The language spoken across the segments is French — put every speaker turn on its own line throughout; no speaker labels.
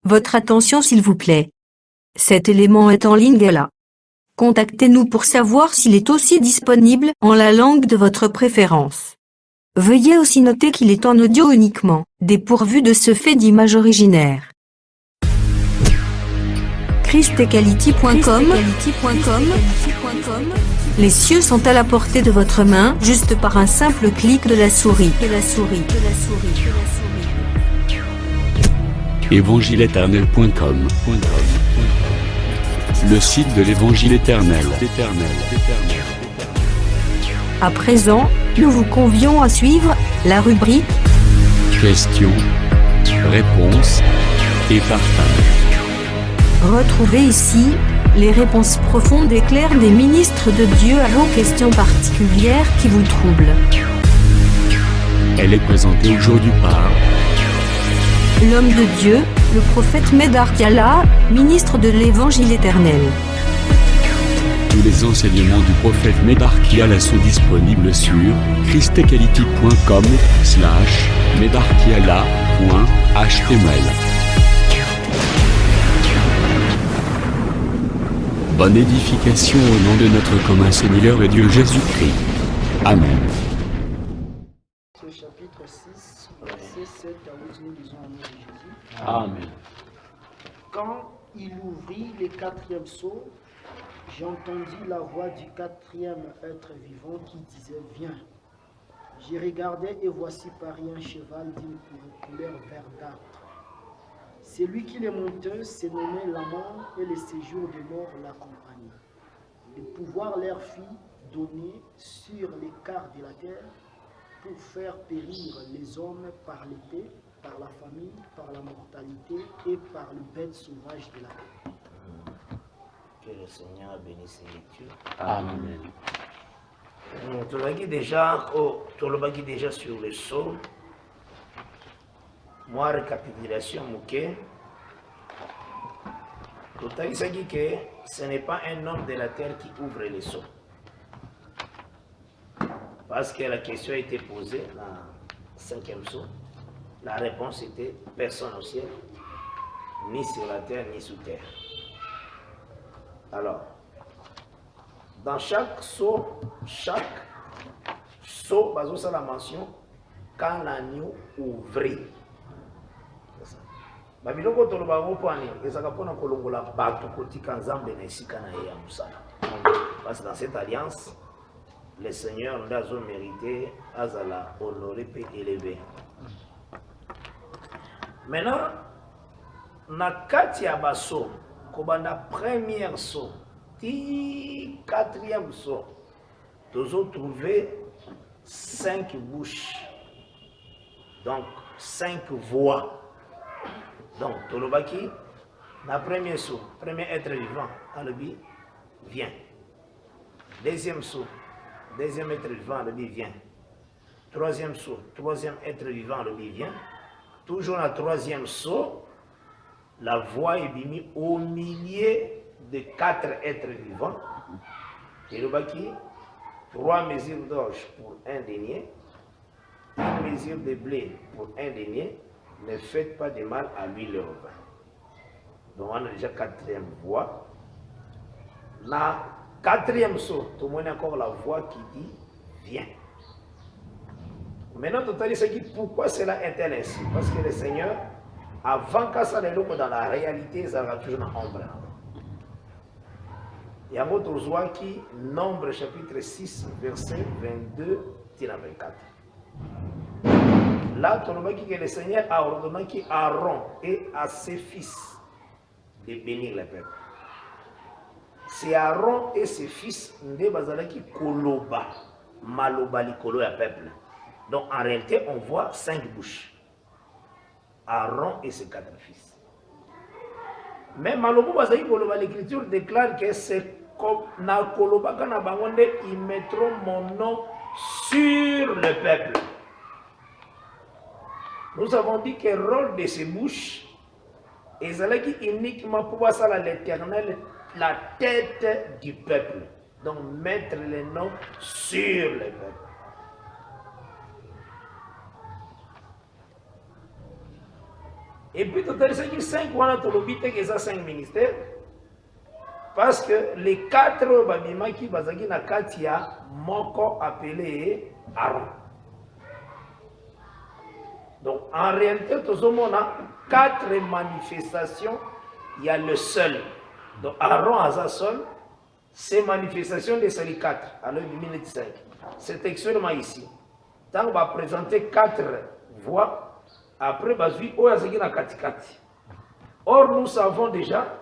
Votre attention s'il vous plaît. Cet élément est en ligne là. Contactez-nous pour savoir s'il est aussi disponible en la langue de votre préférence. Veuillez aussi noter qu'il est en audio uniquement, dépourvu de ce fait d'image originaire. ChristEquality.com. Les cieux sont à la portée de votre main, juste par un simple clic de la souris.
Évangileéternel.com. Le site de l'Évangile éternel.
À présent, nous vous convions à suivre la rubrique
Questions, réponses et partage.
Retrouvez ici les réponses profondes et claires des ministres de Dieu à vos questions particulières qui vous troublent.
Elle est présentée aujourd'hui par
L'homme de Dieu, le prophète Médard Kala, ministre de l'Évangile éternel.
Tous les enseignements du prophète Médard Kiala sont disponibles sur christequality.com/medarkiala.html. Bonne édification au nom de notre commun Seigneur et Dieu Jésus-Christ. Amen.
Ce chapitre 6, verset 7 à 8, nous lisons au nom de Jésus.
Amen.
Quand il ouvrit le quatrième sceau, j'entendis la voix du quatrième être vivant qui disait « Viens ». J'y regardais et voici paris un cheval d'une couleur verdâtre. Celui qui les montait se nommait la mort et le séjour de mort l'accompagnait. Le pouvoir leur fut donné sur les quarts de la terre pour faire périr les hommes par l'épée, par la famine, par la mortalité et par le bête sauvage de la terre.
Que le Seigneur bénisse les lectures.
Amen.
Tu l'as dit déjà sur le sceau. Moi, récapitulation, Mouké. Tout à dit que ce n'est pas un homme de la terre qui ouvre les sceaux. Parce que la question a été posée dans le cinquième sceau. La réponse était personne au ciel, ni sur la terre, ni sous terre. Alors, dans chaque sceau, ça la mention, quand l'agneau ouvrit. Babiloko toloba ngopani ezaka pona kolongola bato kotika nzambe na esika na ye ya musala. Parce que dans cette alliance, le Seigneur nous a mérité azala honoré et élevé. Maintenant, na kati ya baso, kobanda première saut, ti quatrième saut, nous avons trouvé 5 bouches, donc 5 voix. Donc, Tolobaki, la première saut, premier être vivant, Alobi, vient. Deuxième saut, deuxième être vivant, Alobi, vient. Troisième saut, troisième être vivant, Alobi, vient. Toujours la troisième saut, la voix est mise au milieu de 4 êtres vivants. Tolobaki, 3 mesures d'orge pour un denier, 1 mesure de blé pour un denier. Ne faites pas de mal à l'huile et au vin. Donc on a déjà 4e voix. La 4e saut, tout le monde a encore la voix qui dit viens. Maintenant, tout à l'heure, pourquoi cela est-elle ainsi? Parce que le Seigneur, avant que ça ne soit dans la réalité, ça va toujours dans l'ombre. Il y a un autre joie qui, Nombre chapitre 6, verset 22-24. Là, tu vois que le Seigneur a ordonné à Aaron et à ses fils de bénir le peuple. C'est Aaron et ses fils qui koloba, maloba likolo ya peuple. Donc en réalité, on voit 5 bouches. Aaron et ses 4 fils. Mais malobo bazaki koloba, l'écriture déclare que c'est comme na koloba kana bangonde, ils mettront mon nom sur le peuple. Nous avons dit que le rôle de ces bouches est uniquement pour voir ça à l'Éternel, la tête du peuple. Donc mettre le nom sur le peuple. Et puis total c'est que 5 wana tolobite que ça 5 ministères parce que les 4 babimaki bazaki na kati ya moko appelé Aaron. Donc en réalité tozomona 4 manifestations, il y a le seul. Donc Aaron aza seul, ces manifestations de ces 4 alors 2005. C'est extrêmement ici. Tant on va présenter 4 voix. Après, bazui oyazaki na katikati. Or, nous savons déjà,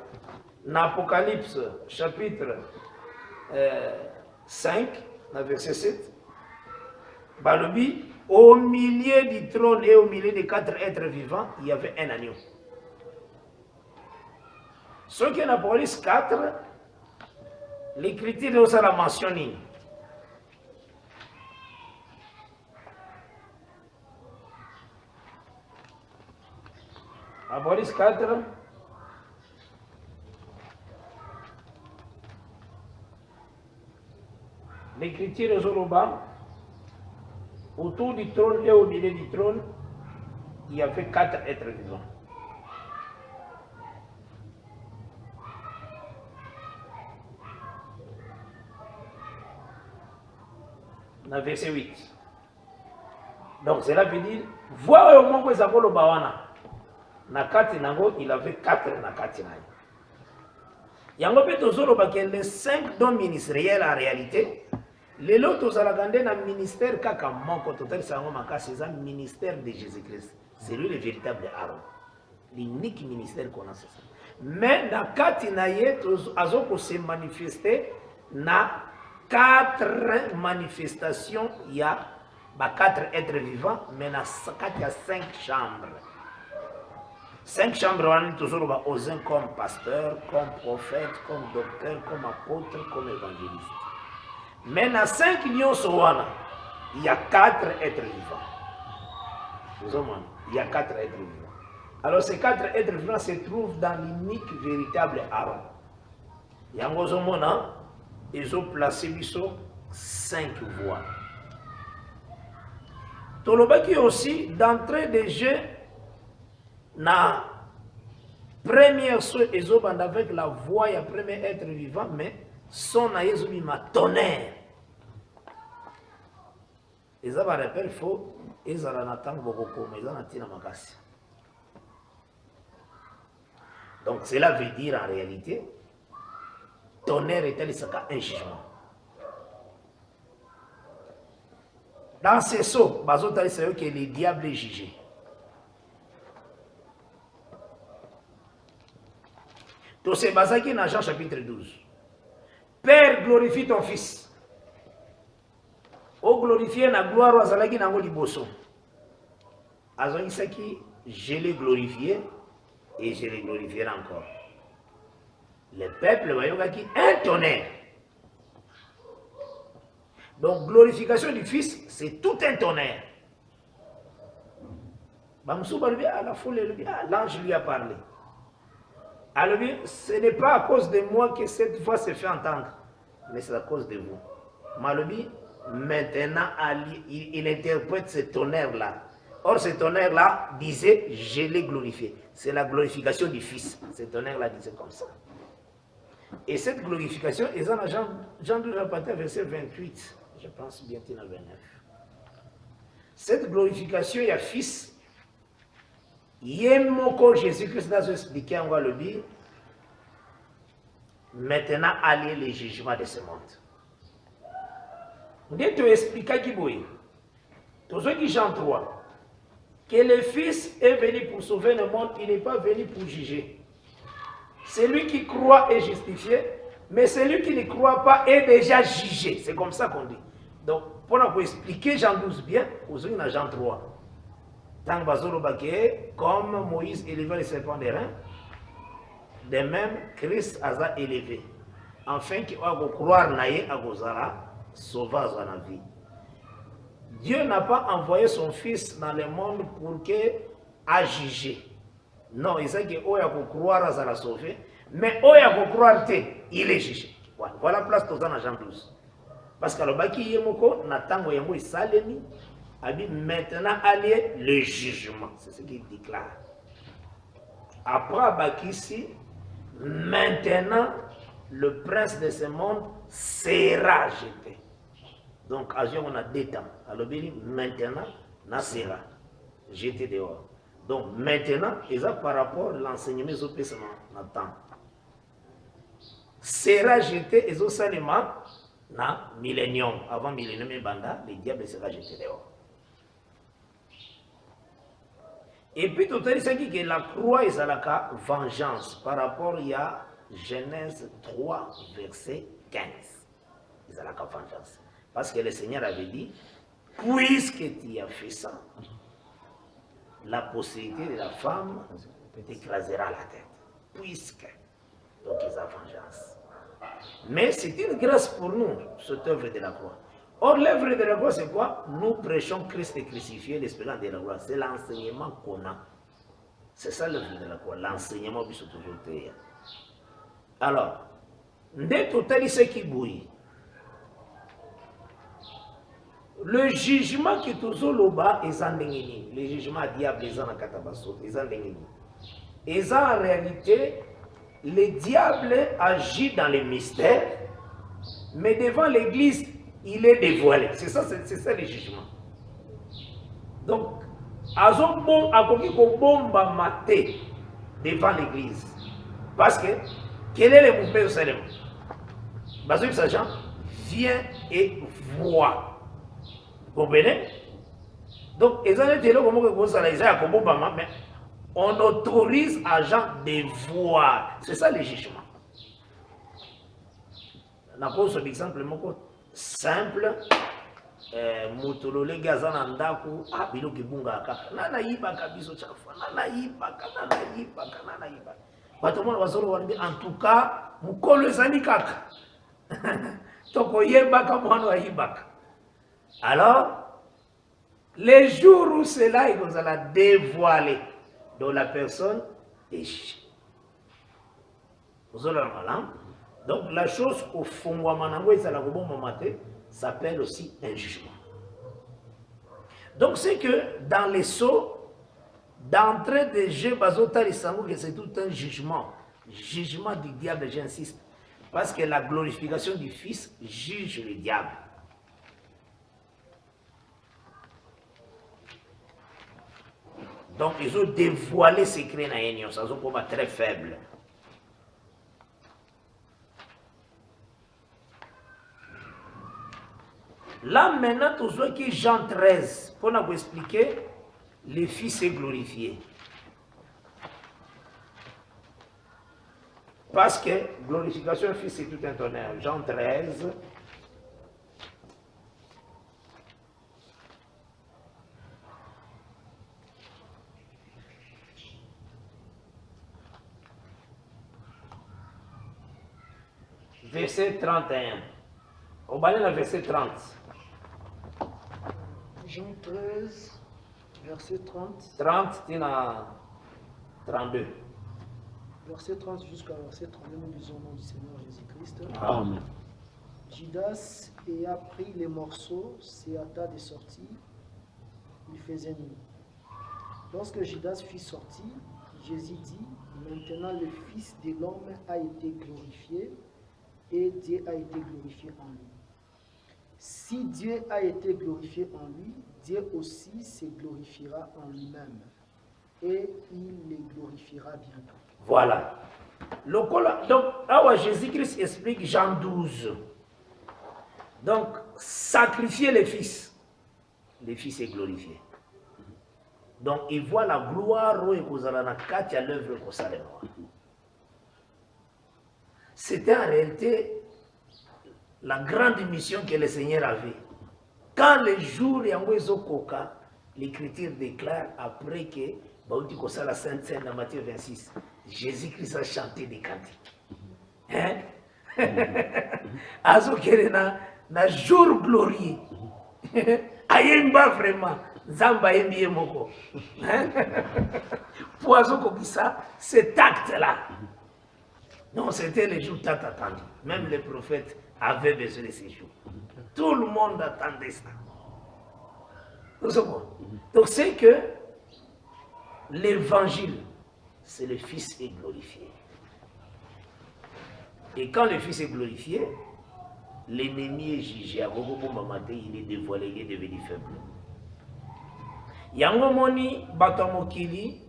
dans Apocalypse, chapitre 5, verset 7, balobi, au milieu du trône et au milieu des 4 êtres vivants, il y avait un agneau. Ce qui est dans Apocalypse 4, l'écriture de ça la mentionne. Apocalypse 4, l'écriture de Zoroba, autour du trône et au milieu du trône, il y avait 4 êtres vivants. Dans verset 8. Donc cela veut dire, voir au moment où ils avaient le bawana. Nakati nango, il avait 4 nakati naye. Yango pe tozoloba que les 5 dons ministériels en réalité, les lots tozalagande na ministère kaka moko total sango makasi c'est un ministère de Jésus-Christ. C'est lui le véritable Aaron. L'unique ministère qu'on a c'est ça. Mais nakati naye azoko se manifester na 4 manifestations, il y a 4 êtres vivants, mais na kati ya 5 chambres. 5 chambres, toujours aux uns comme pasteur, comme prophète, comme docteur, comme apôtre, comme évangéliste. Mais dans 5 lions, il y a 4 êtres vivants. Il y a 4 êtres vivants. Alors ces 4 êtres vivants se trouvent dans l'unique véritable Aaron. Il y a ils ont placé 5 voies. Tolobaki aussi, d'entrée de jeu, na première chose ezobanda avec la voix ya premier être vivant mais son na yezobi ma tonnerre ezaba rappel faux ezala na tango bokoko mais ezana tina makasi. Donc cela veut dire en réalité tonnerre est un jugement. Dans ces sauts bazotali c'est que le diable est jugé. C'est basé dans Jean chapitre 12. Père, glorifie ton fils. O glorifier la gloire aux alaki nango liboso. Azonisaki, je l'ai glorifié et je l'ai glorifié encore. Le peuple voyons qui un tonnerre. Donc glorification du fils, c'est tout un tonnerre. Bamsou Barbi à la foule, l'ange lui a parlé. Alors, ce n'est pas à cause de moi que cette voix se fait entendre, mais c'est à cause de vous. Malobi, maintenant, il interprète ce tonnerre-là. Or, ce tonnerre-là disait, je l'ai glorifié. C'est la glorification du Fils. Ce tonnerre-là disait comme ça. Et cette glorification, est dans Jean 12, verset 28, je pense bien qu'il y en a 29. Cette glorification, il y a Fils. Yemoko Jésus-Christ a expliqué en le dire. Maintenant, allez les jugements de ce monde. Dès que tu expliques qui boit, tout ce qui Jean 3, que le Fils est venu pour sauver le monde, il n'est pas venu pour juger. Celui qui croit est justifié, mais celui qui ne croit pas est déjà jugé. C'est comme ça qu'on dit. Donc, pour expliquer Jean 12 bien, vous avez dans Jean 3. Comme Moïse élevait le serpent des reins, de même Christ a élevé, afin qu'il va croire naïe à Gozara, sauvage à la vie. Dieu n'a pas envoyé son fils dans le monde pour qu'il a jugé. Non, il sait qu'il va croire à la sauver, mais il va croire il est jugé. Voilà la place de Jean 12. Parce que le baki yemoko natango yemo isalemi. Maintenant, allez le jugement. C'est ce qu'il déclare. Après Bakissi, maintenant, le prince de ce monde sera jeté. Donc, on a deux temps. Alors, maintenant, na sera jeté dehors. Donc, maintenant, et ça par rapport à l'enseignement des autres temps. Sera jeté, et ça seulement, na millénium. Avant millénium et banda, le diable sera jeté dehors. Et puis, tout à l'heure, c'est que la croix est à la vengeance par rapport à Genèse 3, verset 15. C'est à la vengeance. Parce que le Seigneur avait dit, puisque tu as fait ça, la postérité de la femme t'écrasera la tête. Puisque. Donc, il y a vengeance. Mais c'est une grâce pour nous, cette œuvre de la croix. Or, l'œuvre de la croix, c'est quoi? Nous prêchons Christ crucifié, l'espérance de la croix. C'est l'enseignement qu'on a. C'est ça l'œuvre de la croix, l'enseignement qui se toujours créé. Alors, dès tout à ce qui bouille, le jugement qui est toujours là-bas est en déni. Le jugement diable est en katabaso, est en déni. Et ça, en réalité, le diable agit dans les mystères, mais devant l'église, il est dévoilé. C'est ça le jugement. Donc, Azon a commis qu'on bombe maté devant l'église. Parce que, quel est le mouvement de Salem? Parce que ces gens vient et voit. Vous comprenez? Donc, ils ont été là comme mais on autorise à gens de voir. C'est ça le jugement. La cause, c'est exemple simple. Mutolole gazana ndaku abilo kibunga kaka nana yiba kabiso chafa nana yiba bato mona bazolo wandi en tout cas mukolo ezali kaka toko yeba ka mwana yibaka. Alors les jours où cela il va dévoiler dans la personne est donc la chose au fond wa manango ezala ko bomba maté s'appelle aussi un jugement. Donc c'est que dans les sceaux, d'entrée de jeu bazota les sango que c'est tout un jugement. Jugement du diable, j'insiste. Parce que la glorification du Fils juge le diable. Donc ils ont dévoilé ces secrets dans l'union, ça sont comme très faibles. Là, maintenant, tout ce qui est Jean 13, pour nous expliquer, le Fils est glorifié. Parce que glorification du Fils, c'est tout un tonnerre. Jean 13. Verset 31. On va aller dans le verset 30.
Jean 13, verset 30.
30, il y a 32.
Verset 30 jusqu'à verset 32, nous disons au nom du Seigneur Jésus-Christ.
Amen.
Judas ayant pris les morceaux, se hâta de sortir, il faisait nuit. Lorsque Judas fut sorti, Jésus dit, maintenant le Fils de l'homme a été glorifié et Dieu a été glorifié en lui. Si Dieu a été glorifié en lui, Dieu aussi se glorifiera en lui-même et il les glorifiera bientôt.
Voilà. Donc, là Jésus-Christ explique Jean 12. Donc, sacrifier le Fils est glorifié. Donc, il voit la gloire et à l'œuvre qu'on s'allait voir. C'était en réalité la grande mission que le Seigneur avait. Quand le jour est en Koka, l'Écriture déclare après que la Sainte Seine dans Matthieu 26, Jésus-Christ a chanté des cantiques. Hein? Azokere na jour glorieux. Ayemba vraiment. Zamba yembiye moko. Poison comme ça, cet acte-là. Non, c'était le jour tant attendu. Même les prophètes avaient besoin de ces jours. Tout le monde attendait ça. Donc c'est que l'évangile, c'est le Fils est glorifié. Et quand le Fils est glorifié, l'ennemi est jugé. Il est dévoilé, il est devenu faible. Yango moni batomokili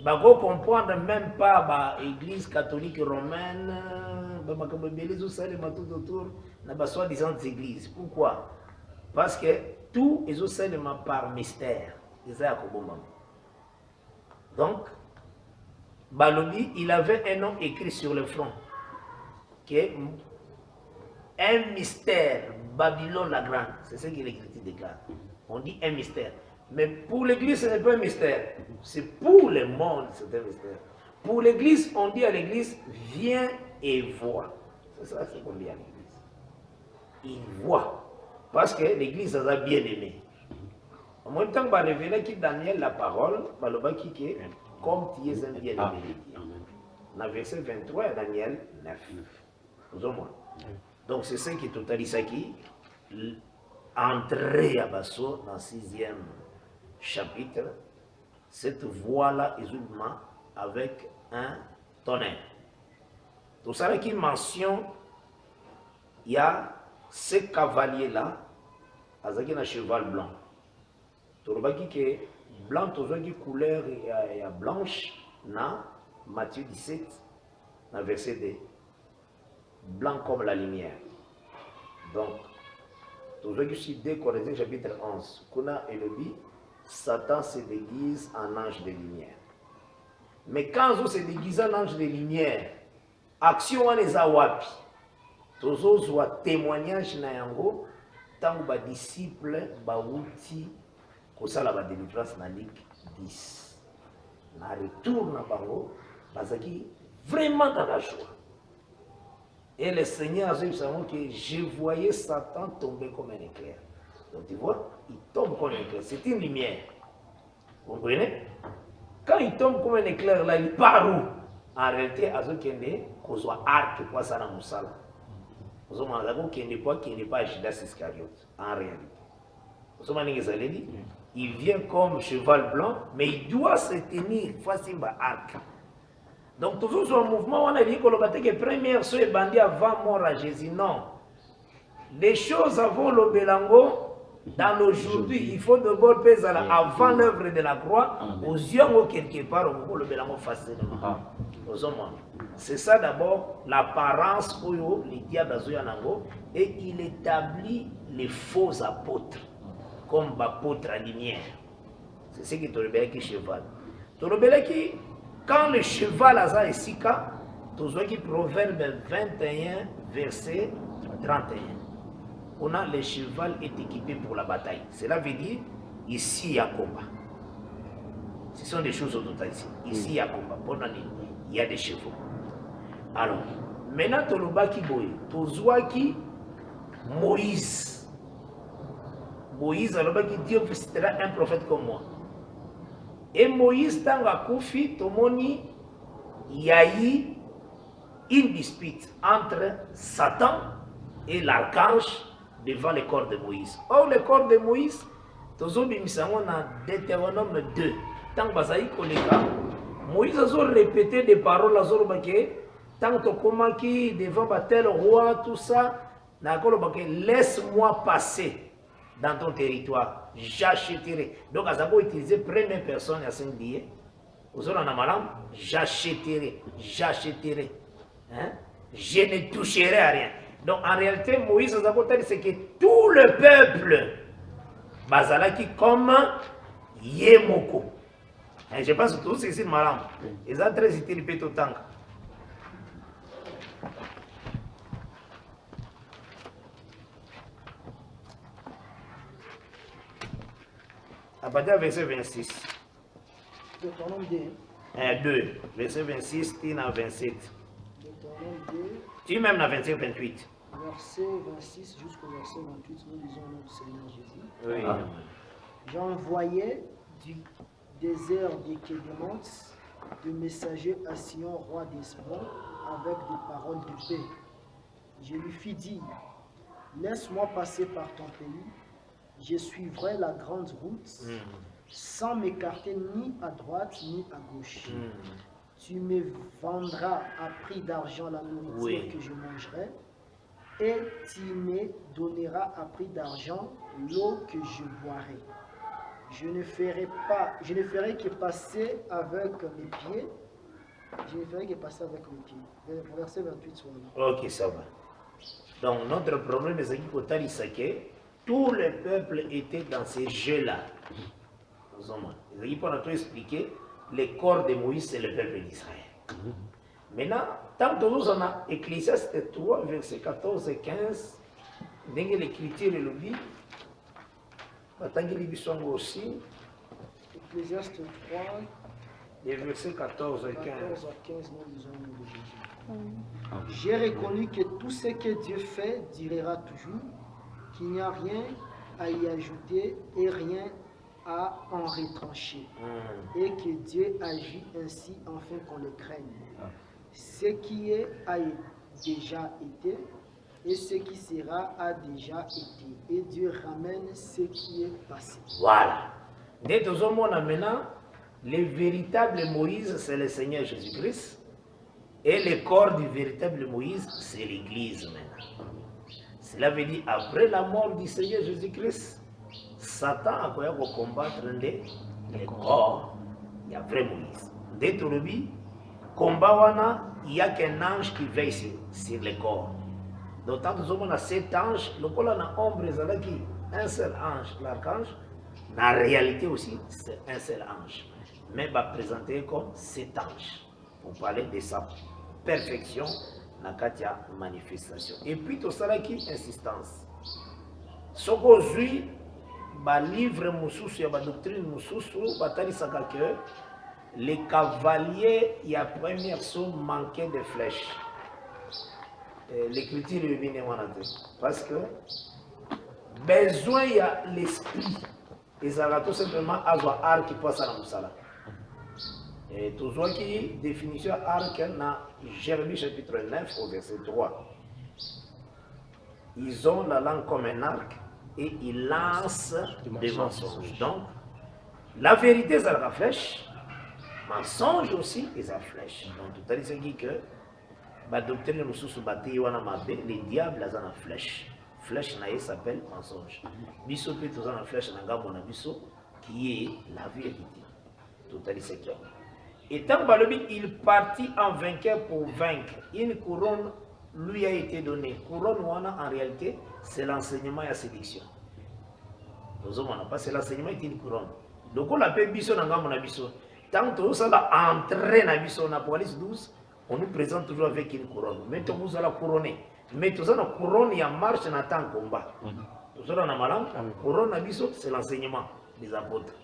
bago comprendre même pas l'église catholique romaine, autour na soi-disant églises. Pourquoi? Parce que tout est seulement par mystère. Donc, Balobi, il avait un nom écrit sur le front, qui est un mystère, Babylone la grande. C'est ce que l'Écriture déclare. On dit un mystère. Mais pour l'Église, ce n'est pas un mystère. C'est pour le monde, c'est un mystère. Pour l'Église, on dit à l'Église, viens et vois. C'est ça qu'on dit à l'Église. Il voit. Parce que l'Église a bien aimé. En même temps, on révéler qui Daniel la parole, qui est comme tu es un bien aimé. Dans le verset 23, Daniel 9. Plus ou moins. Donc c'est ce qui totalise qui entrer à Basso dans le 6e chapitre, cette voix-là est uniquement avec un tonnerre. Tout ça qui mentionne, il y a ce cavalier-là, avec un cheval blanc. Tout le qui blanc, tout le couleur est blanche, dans Matthieu 17, dans le verset 2. Blanc comme la lumière. Donc, tout ce qui est 2 Corinthiens chapitre 11, Kuna et le dit, Satan se déguise en ange de lumière. Mais quand on se déguise en ange de lumière, action on les a wapi. Tozo soit témoignage na yango, tant que les disciples bauti kosala ba délivrance na Luc 10. Na retour na bango, bazaki vraiment dans la joie. Et le Seigneur a dit que je voyais Satan tomber comme un éclair. Donc tu vois, il tombe comme un éclair. C'est une lumière. Vous comprenez? Quand il tombe comme un éclair, là, il part où? En réalité, il y a un arc quoi ça dans le salon. Vous avez qu'il n'est pas Judas Iscariote. En réalité. Vous avez dit, il vient comme cheval blanc, mais il doit se tenir face à un arc. Donc toujours sur un mouvement, on a dit que le première chose est bandit avant mort à Jésus. Non. Les choses avant le Bélango, dans l'aujourd'hui, il faut d'abord peser avant l'œuvre de la croix, aux yeux quelque part, au le Bélango facilement. C'est ça d'abord l'apparence où les diables et il établit les faux apôtres comme apôtres à lumière. C'est ce qui est le qui cheval. Qui quand le cheval a Sika, tu vois qui Proverbe 21, verset 31. On a le cheval est équipé pour la bataille. Cela veut dire ici il y a combat. Ce sont des choses au total ici. Ici il y a combat. Il y a des chevaux. Alors, maintenant tu vois qui boy. Tu vois qui Moïse. Moïse alors qui Dieu sera un prophète comme moi. Et Moïse, dans la Koufi, il y a eu une dispute entre Satan et l'archange devant le corps de Moïse. Or, le corps de Moïse, on a Deutéronome 2. Tant que Moïse a répété des paroles à Zorobake, tant que devant tel roi, tout ça, laisse-moi passer dans ton territoire. J'achèterai. Donc, à Zabo utiliser première personne à Saint-Dié. Vous avez un malam, j'achèterai. J'achèterai. Hein? Je ne toucherai à rien. Donc, en réalité, Moïse, c'est que tout le peuple, Bazalaki comme Yemoko. Hein, je pense que tout c'est ici le malam. Ils ont très utilisé tout le temps. À partir du verset 26.
Deutéronome 2.
2, verset 26, tu as 27.
Deutéronome 2.
Tu même dans 27, 28.
Verset 26 jusqu'au verset 28, nous lisons le Seigneur Jésus.
Oui.
J'envoyais du désert des Kédémontes de messagers à Sion, roi d'Esbon, avec des paroles de paix. Je lui fis dire, laisse-moi passer par ton pays. Je suivrai la grande route sans m'écarter ni à droite ni à gauche. Tu me vendras à prix d'argent la nourriture que je mangerai, et tu me donneras à prix d'argent l'eau que je boirai. Je ne ferai que passer avec mes pieds. Je ne ferai que passer avec mes pieds. Verset 28 soit là.
Ok, ça va. Donc notre problème c'est que tout le peuple était dans ces jeux-là. On a tout expliqué. Le corps de Moïse, c'est le peuple d'Israël. Maintenant, tant que nous en avons Ecclésiaste 3, versets 14 et 15, l'écriture le dit, tant que les sont aussi,
Ecclésiaste 3,
les versets 14 et 15.
14 à 15, nous lisons le de Jésus. J'ai reconnu que tout ce que Dieu fait durera toujours, qu'il n'y a rien à y ajouter et rien à en retrancher, et que Dieu agit ainsi afin qu'on le craigne. Ce qui est a déjà été, et ce qui sera a déjà été, et Dieu ramène ce qui est passé.
Voilà. Dès que nous maintenant, le véritable Moïse, c'est le Seigneur Jésus-Christ, et le corps du véritable Moïse, c'est l'Église maintenant. Cela veut dire, après la mort du Seigneur Jésus-Christ, Satan a pu combattre les corps. Il y a vrai Moïse. Dès que le combat, il n'y a qu'un ange qui veille sur les corps. D'autant que nous avons 7 anges, le col a ombre, un seul ange, l'archange. En réalité aussi, c'est un seul ange. Mais va présenter comme 7 anges pour parler de sa perfection dans la manifestation. Et puis tout ça qui insistance. Ce qu'aujourd'hui, ba livre mususu ya ba doctrine mususu batalisaka que les cavaliers il y a première saut manquaient de flèches. L'écriture est venue parce que besoin il y a l'esprit. Ils ont tout simplement avoir arc qui passe à la moussala. Et tout ce qui définition arc dans Jérémie chapitre 9 au verset 3. Ils ont la langue comme un arc et ils lancent des mensonges. Donc, la vérité, c'est la flèche. Mensonge aussi, c'est la flèche. Donc, tout à l'heure, c'est que la doctrine de les diables, ils ont la flèche. Flèche s'appelle mensonge. Bisso peut tous la flèche qui est la vérité. Tout à l'heure, c'est clair. Et tant que il partit en vainqueur pour vaincre, une couronne lui a été donnée. Couronne, en réalité, c'est l'enseignement et la séduction. Parce que l'enseignement est une couronne. Donc, on appelle Bisso dans mon abisso. Tant que ça va entrer dans Bisso, dans Police 12, on nous présente toujours avec une couronne. Maintenant, vous allez couronner. Mais tout ça, la couronne, il y a marche dans le combat. Tout ça, dans la malam, couronne à Bisso, c'est l'enseignement des apôtres.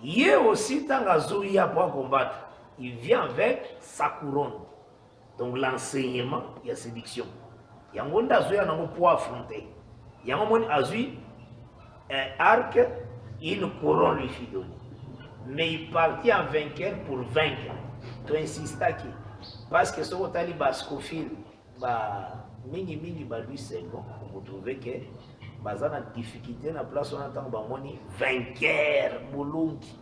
Il y a aussi, tant que Zouya pour combattre, il vient avec sa couronne. Donc, l'enseignement, il y a séduction. Il y a un monde Zouya pour affronter. Il y a un monde Azui. Un arc, une couronne lui fut donnée. Mais il partit en vainqueur pour vaincre. Tu insistes qui? Parce que ce que tu as dit, Scofield, mingi lui c'est bon. Vous trouvez que la difficulté dans la place où on attend vainqueur, Moulungi,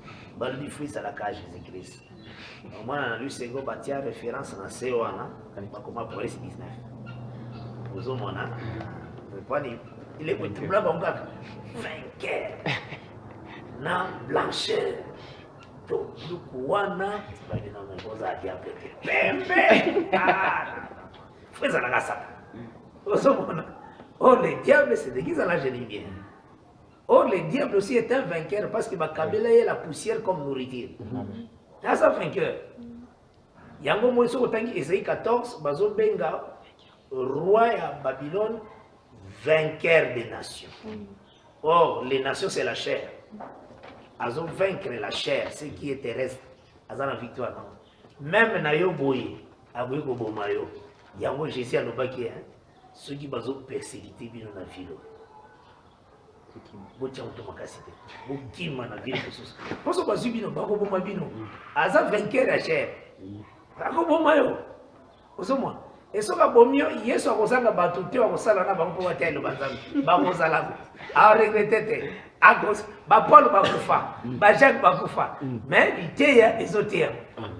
lui fait à la cage Jésus-Christ. Moi, on a lu c'est bon, il y a référence dans C1, comment pour les 19. Vous avez il est tout blanc, vainqueur, na blancheur. Donc, le kouana, tu vas dire non, mais vous avez appelé Pembe. Fais ça la ça. Oh, le diable, c'est déguisé à la génie. Oh, le diable aussi est un vainqueur parce qu'il va cabeler la poussière comme nourriture. C'est ça, vainqueur. Yango Moïse, au temps Ésaïe 14, Bazo Benga, roi à Babylone, vainqueur des nations. Or, les nations, c'est la chair. Elles ont vaincre la chair, ce qui est terrestre. Elles ont la victoire. Même Nayo Boye, Aboye Kobomayo, Yango Jésus à Nobaki, ceux qui ont persécuté bien dans la ville. Botia automakasité. Bokima na ville Jesus. Parce que Bazubino, Bakoboma Bino, elles ont vainqueur la chair. Bakobomayo. Osoma. Et ce que Yesu a posé la batuté, a posé la banque pour atteindre le bazar. Bakozala. A regretté. A cause. Paul bakufa, Jacques bakufa. Mais l'idée est ezoter.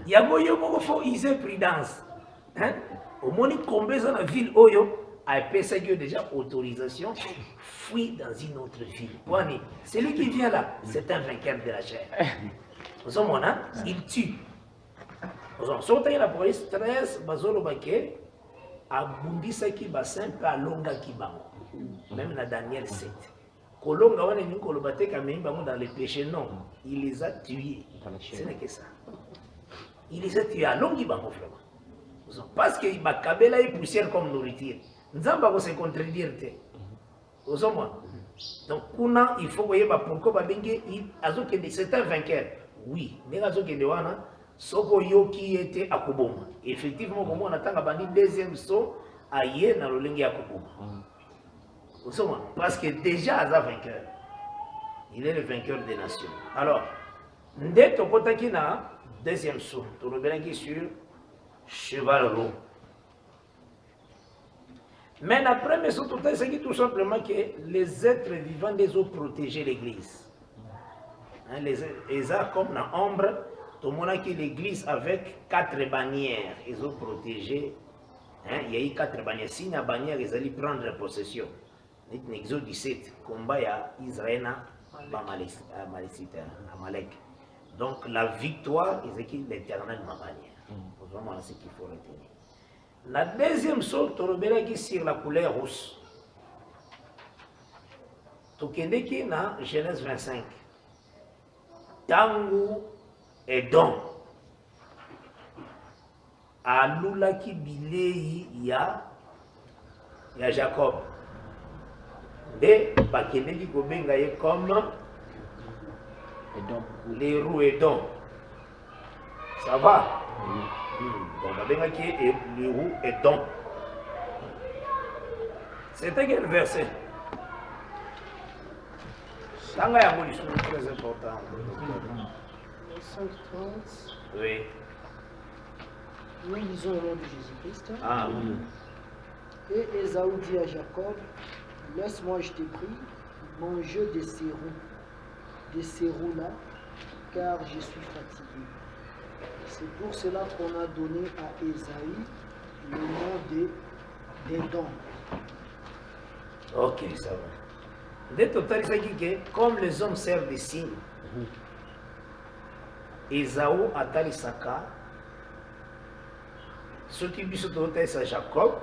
Il y a beaucoup faut iser prudence. Hein? Au moins combien dans la ville Oyo a payé déjà autorisation fuir dans une autre ville. Celui qui vient là, c'est un vainqueur de la chair. Vous savez, il tue. Vous savez, la police 13 bazolo baké a bundisa ki bassin peu à longa ki bango. Même dans Daniel 7. Kolonga wana ni kolobate kamei bango dans les péchés, non, il les a tués. Ce n'est que ça. Il les a tués à longi bango vraiment. Parce que bakabela est poussière comme nourriture. Nzamba va se contredire. Vous savez, donc il faut voir pourquoi c'est un vainqueur. Oui, mais Soko Yoki était à Koboma. Effectivement, comme on attend à deuxième saut, ailleurs dans le lingue à Koboma. Vous savez, parce que déjà, il est vainqueur. Il est le vainqueur des nations. Alors, dès que tu as deuxième saut, tu reviens sur cheval rond. Mais après, mais surtout, c'est tout simplement que les êtres vivants des ont protégé l'Église. Hein, les arts comme dans l'ombre, tout le monde a l'Église avec 4 bannières. Ils ont protégé. Hein, il y a eu 4 bannières. Si une bannière, ils allaient prendre possession. Exode 17, combat à Israël, Amalek. Donc la victoire, c'est l'éternel ma bannière. Vraiment, c'est ce qu'il faut retenir. La deuxième sorte, qui sur la couleur rousse. Tokende qui na Genèse 25. Tangu et don. A lula qui bilei ya Jacob. De bakende qui gobenga ye comme les roues et dons. Ça va? Bon, babenga qui est les roues et dons. C'était quel verset? Tanga ya moli sont très important.
5:30.
Oui.
Nous lisons au nom de Jésus-Christ.
Ah oui.
Et Ésaü dit à Jacob, laisse-moi, je te prie, manger des cérules là, car je suis fatigué. C'est pour cela qu'on a donné à Ésaü le nom des dons.
Ok, ça va. De total, ça dit que comme les hommes servent des signes, Ésaü a talisaka, ce qui dit que à Jacob,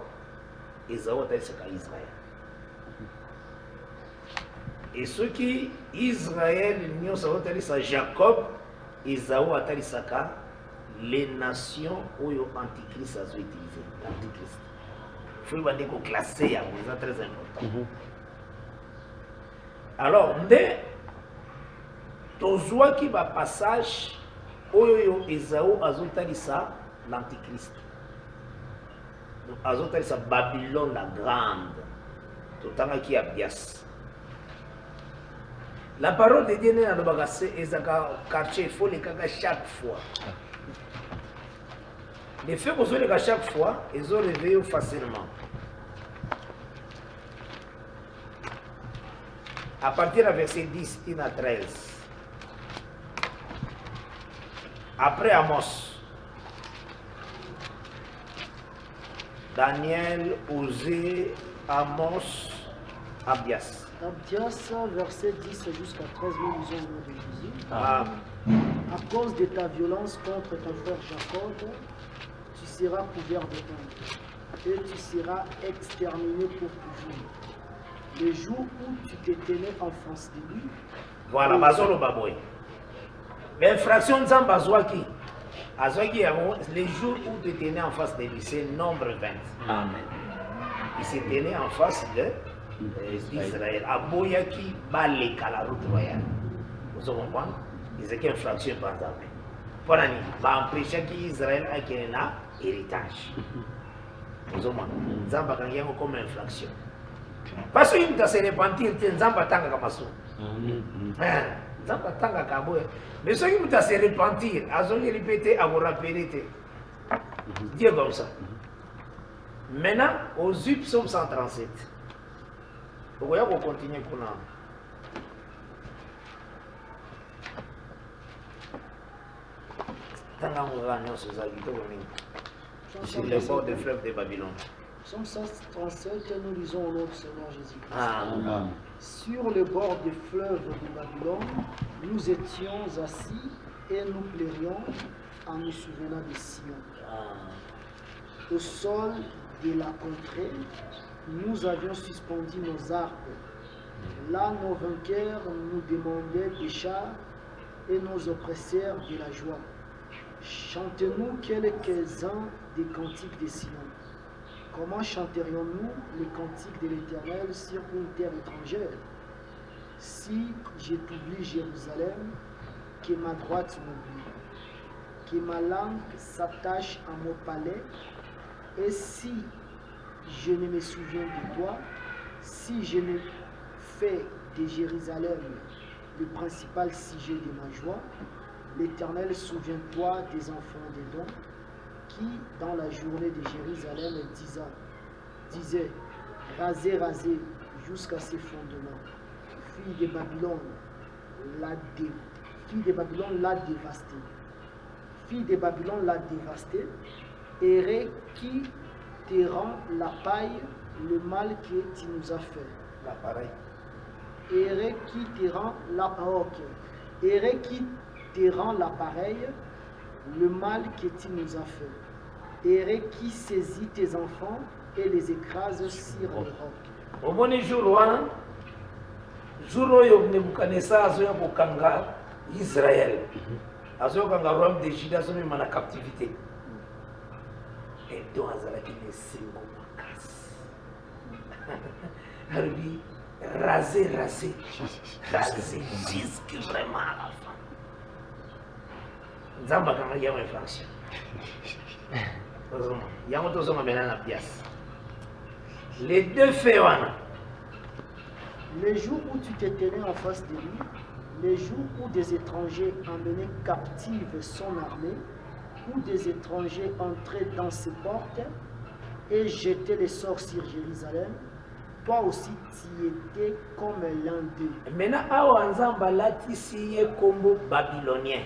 Ésaü a talisaka Israël. Et ceux qui Israël l'union à Jacob, Ésaü a talisaka les nations où l'Antichrist a utilisé. L'Antichrist. Il faut classer, c'est très important. Alors, dès que qui va passage, où Ésaü a utilisé l'Antichrist. Donc, a utilisé Babylone la grande. Tout le temps qui a bias. La parole de Dieu dans le bagage est un quartier, il faut les cacher chaque fois. Les faits qu'on les cache chaque fois, ils ont réveillé facilement. À partir du verset 10 à 13. Après Amos, Daniel, Osée, Amos, Abias.
Abdias, verset 10 jusqu'à 13, nous lisons au nom de Jésus.
Ah.
À cause de ta violence contre ton frère Jacob, tu seras couvert de honte et tu seras exterminé pour toujours. Le jour où tu te tenais en face de lui.
Voilà, Bazolo Baboy. L'infraction de Zambazouaki. Les jours où tu te tenais en face de lui, c'est nombre 20. Amen. Il se tenait en face d'Israël. Aboyaki baleka la route royale. Vous comprenez? C'est une infraction par exemple. Pour l'année, empêcher qu'Israël ait un héritage. Vous comprenez? Zamba kangiango comme infraction. Parce qu'il doit se repentir, Zamba tanga kamaso. Zamba tanga kaboye. Mais ceux qui doivent se repentir, ils ont répété, à vous rappeler. Dieu comme ça. Maintenant, aux psaume 137. Vous voyez qu'on continue pour nous. Sur les bords des fleuves de Babylone.
Psaume 137, nous lisons au nom du Seigneur Jésus-Christ.
Ah.
Sur le bord des fleuves de Babylone, nous étions assis et nous pleurions en nous souvenant de Sion. Au sol de la contrée, nous avions suspendu nos arcs. Là, nos vainqueurs nous demandaient des chars et nos oppresseurs de la joie. Chantez-nous quelques-uns des cantiques de Sion. Comment chanterions-nous les cantiques de l'Éternel sur une terre étrangère? Si je t'oublie Jérusalem, que ma droite m'oublie, que ma langue s'attache à mon palais, et si je ne me souviens de toi, si je ne fais de Jérusalem le principal sujet de ma joie, l'Éternel, souviens-toi des enfants d'Édom, qui, dans la journée de Jérusalem, disait, rasez, rasez, jusqu'à ses fondements. Fille de Babylone l'a dévastée. Fille de Babylone l'a dévastée. Errez qui te rend la paille, le mal que tu nous as fait.
L'appareil.
Errez qui te rend Errez qui te rend l'appareil, le mal que tu nous as fait. Errez qui saisit tes enfants et les écrase sur le roc.
Au bon jour, jour où Nebuchadnezzar a kokanga Israël, a kokanga royaume de Juda, a mis en captivité. Et donc, il a laissé mon casse. Il raser, jusqu'à vraiment à la fin. Zamba quand il y a une infraction. Il y a un autre maintenant la pièce. Les deux faits.
Les jours où tu te tenais en face de lui, les jours où des étrangers emmenaient captive son armée, où des étrangers entraient dans ses portes et jetaient les sorts sur Jérusalem, toi aussi tu étais comme l'un d'eux.
Maintenant, Awanzamba Latisi est comme babylonien.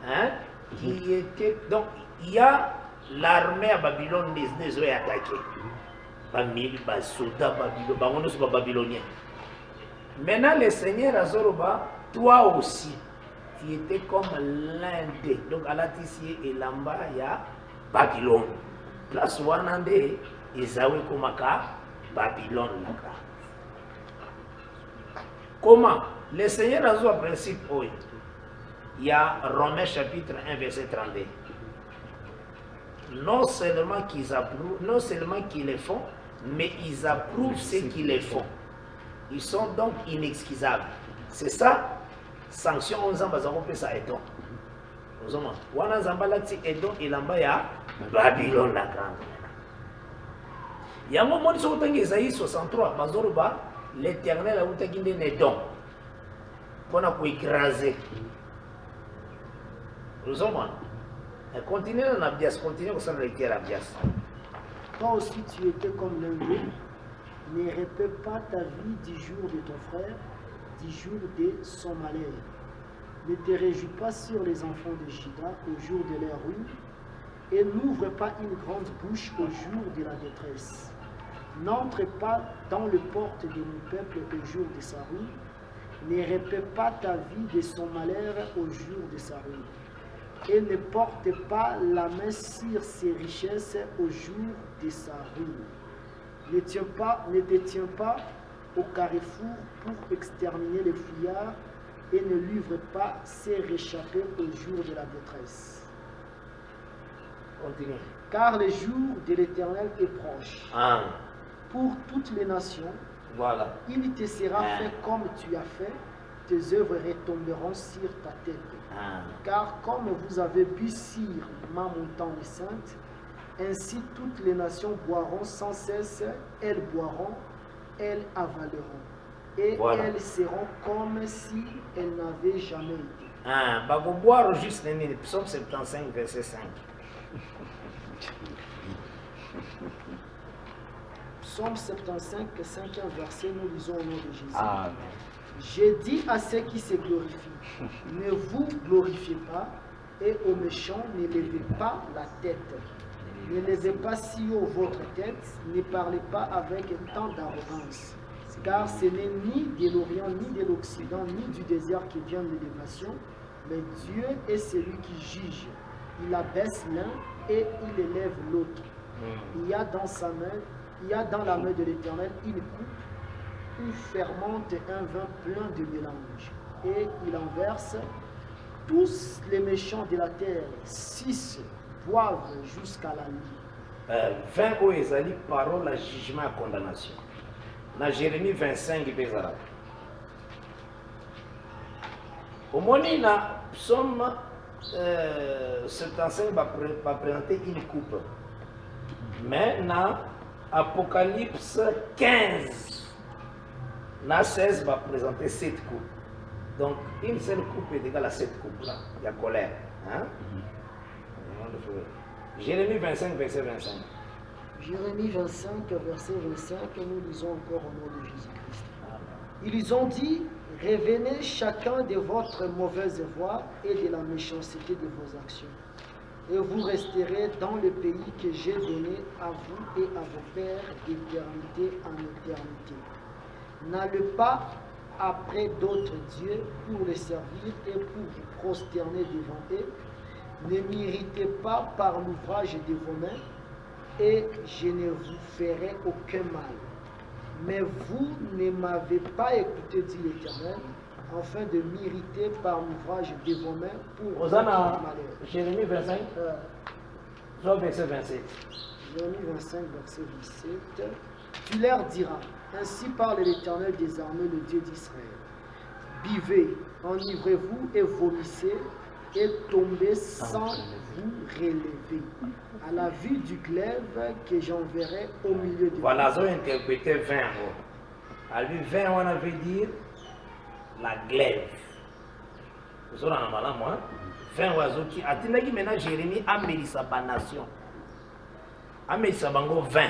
Hein? Qui était, donc, il y a l'armée à Babylone des ont attaqué. Bamil, soldats babyloniens. Maintenant, le Seigneur Azoroba, toi aussi, tu étais comme l'un d'eux. Donc, à Latisi et Lamba, il y a Babylone. Place Wanande, Isaoué Komaka, Babylone. Comment? Le Seigneur a un principe, oui. Il y a Romains chapitre 1, verset 32. Non seulement qu'ils approuvent, non seulement qu'ils le font, mais ils approuvent ce qu'ils le font. Ils sont donc inexcusables. C'est ça, sanction, on s'en va à ça et donc. On a lati et donc il en a Babylone la grande. Il y a un moment où Isaïe 63, Mazoroba, l'Éternel a outé qu'il n'est donc. On a pu écraser. Nous sommes. Continuez dans l'Abdias, continuez au sein de l'Abdias.
Toi aussi tu étais comme l'un d'eux. Ne répète pas ta vie du jour de ton frère, du jour de son malheur. Ne te réjouis pas sur les enfants de Juda au jour de leur ruine, et n'ouvre pas une grande bouche au jour de la détresse. N'entre pas dans le porte de mon peuple au jour de sa ruine. Ne répète pas ta vie de son malheur au jour de sa ruine. Et ne porte pas la main sur ses richesses au jour de sa ruine. Ne te tiens pas au carrefour pour exterminer les fuyards et ne livre pas ses réchappés au jour de la détresse.
Continue.
Car le jour de l'Éternel est proche.
Ah.
Pour toutes les nations,
Voilà.
il te sera fait comme tu as fait, tes œuvres retomberont sur ta tête. Car comme vous avez bu sur ma montagne sainte, ainsi toutes les nations boiront sans cesse, elles boiront, elles avaleront. Et
voilà.
Elles seront comme si elles n'avaient jamais été.
Bah, vous boire juste le psaume 75, verset 5.
Psaume 75, 5e verset, nous lisons au nom de Jésus.
Amen.
J'ai dit à ceux qui se glorifient, ne vous glorifiez pas, et aux méchants ne levez pas la tête. Ne levez pas si haut votre tête, ne parlez pas avec tant d'arrogance. Car ce n'est ni de l'Orient, ni de l'Occident, ni du désert qui vient l'élévation, mais Dieu est celui qui juge. Il abaisse l'un et il élève l'autre. Il y a dans sa main, il y a dans la main de l'Éternel une coupe où fermente un vin plein de mélange. Et il en verse. Tous les méchants de la terre, 6 boivent jusqu'à la nuit.
20 ans, ezali parole à jugement et condamnation. Dans Jérémie 25, bezala. Au moment na psaume 75 va présenter une coupe. Mais dans Apocalypse 15, na 16 va présenter 7 coupes. Donc une seule coupe est égale à 7 coupes là. Il y a colère. Hein? Jérémie 25, verset 25.
Jérémie 25, verset 25, nous lisons encore au nom de Jésus-Christ. Ils ont dit, revenez chacun de votre mauvaise voie et de la méchanceté de vos actions. Et vous resterez dans le pays que j'ai donné à vous et à vos pères d'éternité en éternité. N'allez pas après d'autres dieux pour les servir et pour vous prosterner devant eux. Ne m'irritez pas par l'ouvrage de vos mains et je ne vous ferai aucun mal. Mais vous ne m'avez pas écouté, dit l'Éternel, afin de m'irriter par l'ouvrage de vos mains pour votre malheur.
Jérémie 25, verset 27.
Jérémie 25, verset 27. Tu leur diras, ainsi parle l'Éternel des armées, le Dieu d'Israël. Buvez, enivrez-vous et vomissez, et tombez sans vous relever, à la vue du glaive que j'enverrai au milieu de vous.
Voilà, ils ont interprété 20 ans. À lui, 20 ans, on avait dire la glaive. Vous avez un moi. 20 oiseaux qui attendent maintenant Jérémie a mis sa nation. A mis sa bango 20.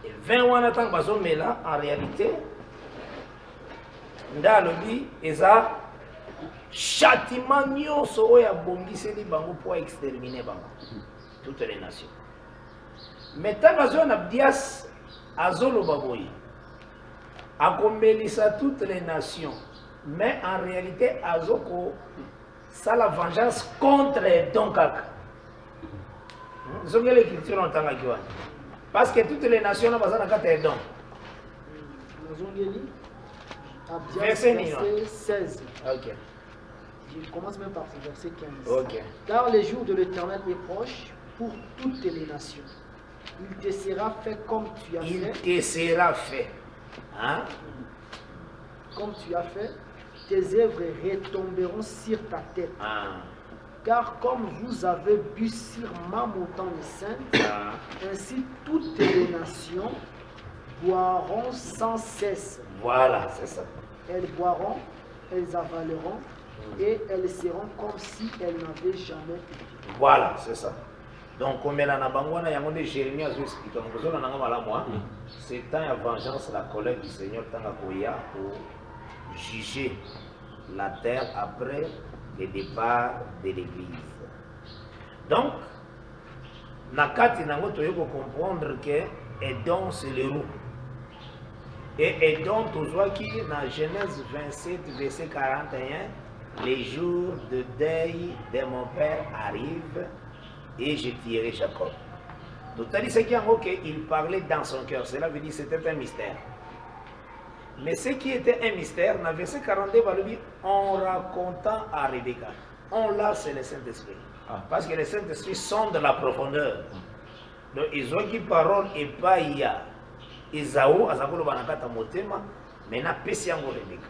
Et 20 ans, on attend que mais là, en réalité, dans le dit, ils ont châtiment nyonso oyo abongiseli bango pour exterminer bango toutes les nations. Mais tant que Abdias azoloba boye akomelisa toutes les nations, mais en réalité azoko ça la vengeance contre Edom kaka. Zongele l'écriture en tant que parce que toutes les nations n'ont pas de Edom.
Verset 16.
Ok.
Je commence même par ce verset 15.
Ok.
Car le jour de l'Éternel est proche pour toutes les nations. Il te sera fait comme tu as fait.
Il te sera fait. Hein?
Comme tu as fait, tes œuvres retomberont sur ta tête.
Ah.
Car comme vous avez bu sur ma montagne sainte, ainsi toutes les nations boiront sans cesse.
Voilà, c'est ça.
Elles boiront, elles avaleront, et elles seront comme si elles n'avaient jamais été.
Voilà, c'est ça. Donc, comme elle en a bangwana, il y a Jérémie a expliqué. C'est tant la vengeance, la colère du Seigneur, tant la koya pour juger la terre après le départ de l'Église. Donc, nakati nango toyoko comprendre que Edom c'est le roux. Et Edom toujours qui dans Genèse 27 verset 41, les jours de deuil de mon père arrivent et je tuerai Jacob. Donc, ce qui en qu'il parlait dans son cœur, cela veut dire que c'était un mystère. Mais ce qui était un mystère, dans verset 42, va le dire en racontant à Rebecca. On là, c'est le Saint-Esprit. Parce que le Saint-Esprit sont de la profondeur. Donc, ils ont dit parole et pas il y a. Isaou, Azakolo Banakata Motema, maintenant Pessiango Rebecca.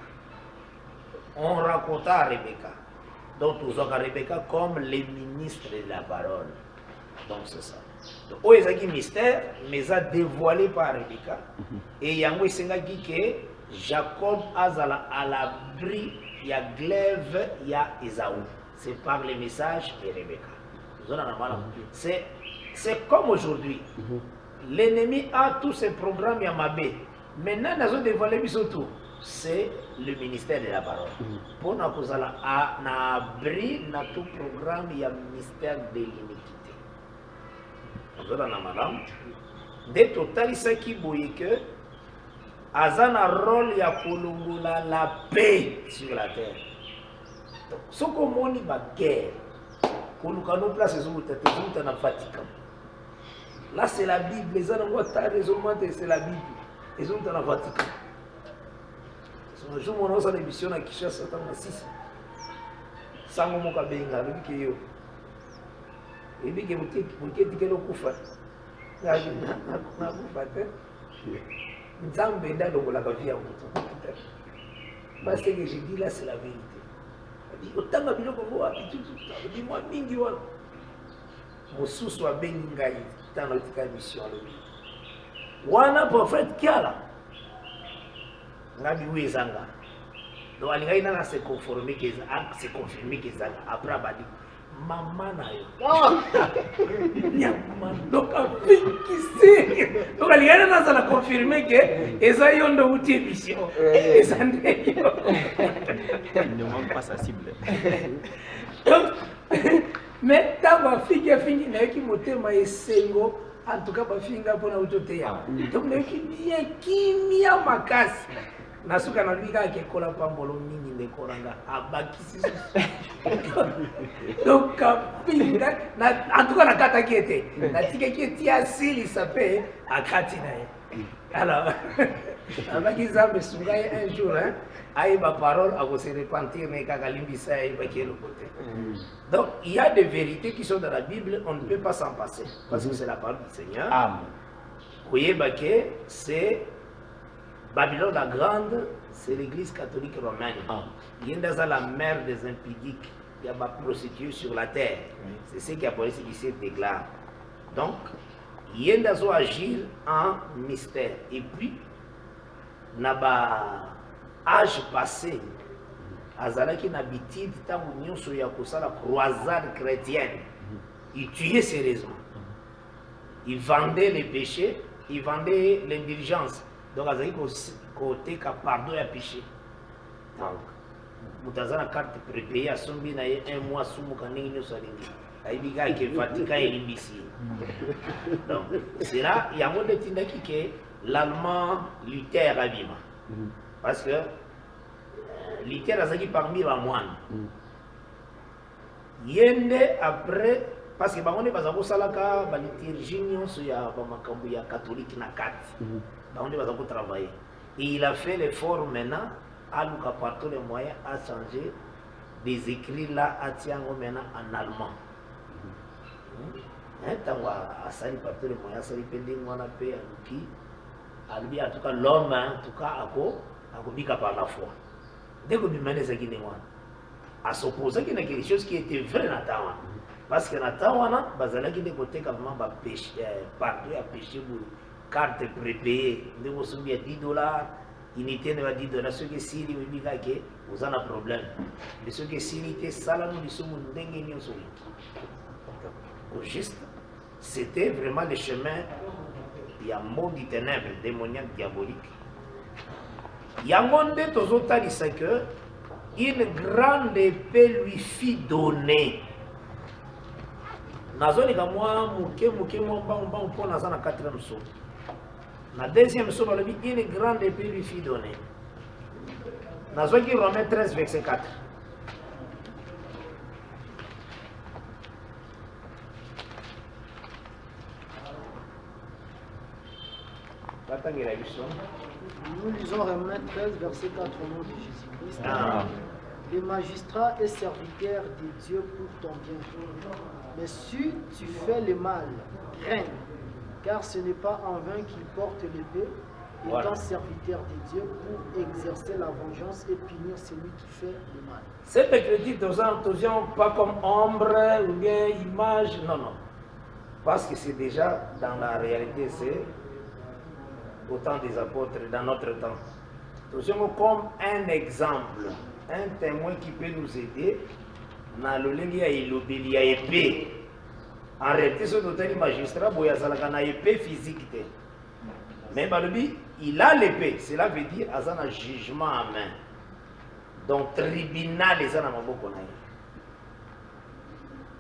On raconta à Rebecca. Donc, nous avons Rebecca comme les ministres de la parole. Donc, c'est ça. Donc, il y a un mystère, mais ça dévoilé par Rebecca. Et il y a un que Jacob a à l'abri, il y a glaive, il y a Isaou. C'est par les messages de Rebecca. C'est comme aujourd'hui. L'ennemi a tous ses programmes Yamabé. Maintenant, nous avons dévoilé tout. c'est le ministère de la parole. Pour nous, nous avons abri notre programme, il y a le ministère de l'iniquité. Nous avons madame. Dès total, ce qui bouille que Azana rôle ya kolongola la paix sur la terre. Ce qu'on dit la guerre, pour nous place les na Vatican. Là c'est la Bible, les gens c'est la Bible. Ils ont dans le Vatican. Un jour, on a une émission à Kinshasa, à 6. Sans mon cabenga, le biquet. Et bien, vous dites que vous kufa. Na kufa, Nzambe nda longola ka vie à moto. Parce que j'ai dit là, c'est la vérité. Il dit, autant de biloko ngo wapi tout. Dis-moi, mingi wana. Mosusu wa bengi ngai, dans notre émission. Wana prophète Kiala. Ngabi wezanga. Donc alingai na se conformer que se confirmer que zanga après abadi maman na yo. Nyama donc afikisi. Donc alingai na ça la confirmer que eza yondo uti émission. Eza ndeyo.
Il ne manque pas sa cible.
Donc mais taba fiki fingi na ki motema esengo en tout cas ba finga pona utote ya. Donc na ki bien kimia makasi. Nasuka na lui ke kola pambolo mingi ne koranga abakisi. Donc kapinga na en tout cas na kata kiete. Na tika kieti asili sape akati na ye. Alors abaki zambe sungai un jour hein aïba parole à se repentir mais kakalimbisa aïba qui est le côté. Donc il y a des vérités qui sont dans la Bible, on ne peut pas s'en passer parce que c'est la parole du Seigneur.
Amen.
Voyez que c'est Babylone la Grande, c'est l'église catholique romaine. Il y a la mère des impudiques, il y a des prostituées sur la terre. C'est ce qui a posé qui s'est déclaré. Donc, il y a agir en mystère. Et puis, na ba âge passé, azalaki na habitude tangu nyonso ya kosala croisade chrétienne. Il tuait sérieusement. Il vendait les péchés, il vendait l'indulgence. Donc, azalaki côté ka pardon ya péché. Donc, mutazana carte prépayée à sombi na un mois sumu kaningi nyonso alingi. Aibika ke Vatican elimbisi. Donc, c'est là il y a un de tindaki que l'allemand Luther abima. Parce que Luther azaki parmi les moines. Yende après parce que bango ne bazako salaka ba liturgie nyonso ya ba makambo ya catholique na kati. Bango ne bazako travailler. Et il a fait l'effort maintenant à Luka partout les moyens à changer des écrits là à tiango maintenant en allemand. Tango a sali partout les moyens sali pending wana pe aluki. Albi en tout cas l'homme en tout cas ako bika par la foi. Dès que bimane ça qui ne wana à s'opposer qu'il y a quelque chose qui était vrai dans Tawana. Parce que dans Tawana, bazala qui de côté quand même ba péché pardon à péché pour carte prépayée, de vous soumis à $10, unité de $10, ceux qui s'y dit que vous avez un problème. Mais ceux qui s'y dit ça là nous sommes dengue ni osoli. Au juste, c'était vraiment le chemin. Il y a un monde du ténèbres, démoniaque, diabolique. Il y a un monde de tous autres qui que une grande épée lui fit donner. Nazoni ka moi muke mo ba pour naza na 4e saut. Na 2e saut le dit une grande épée lui fit donner. Nazoni Romains 13 verset 4.
Nous lisons Romains 13 verset 4 au nom de Jésus-Christ. Les magistrats et serviteurs de Dieu pour ton bien. Mais si tu fais le mal, crains, car ce n'est pas en vain qu'il porte l'épée, étant serviteur de Dieu pour exercer la vengeance et punir celui qui fait le mal.
Cette critique de pas comme ombre ou bien image, non. Parce que c'est déjà dans la réalité, c'est au temps des apôtres, dans notre temps. Nous comme un exemple, un témoin qui peut nous aider dans le lien il y a épée. En réalité, ce notaire magistrat, il y a épée physique. Mais balobi, il a l'épée. Cela veut dire qu'il a un jugement en main. Donc, tribunal, les gens n'ont pas.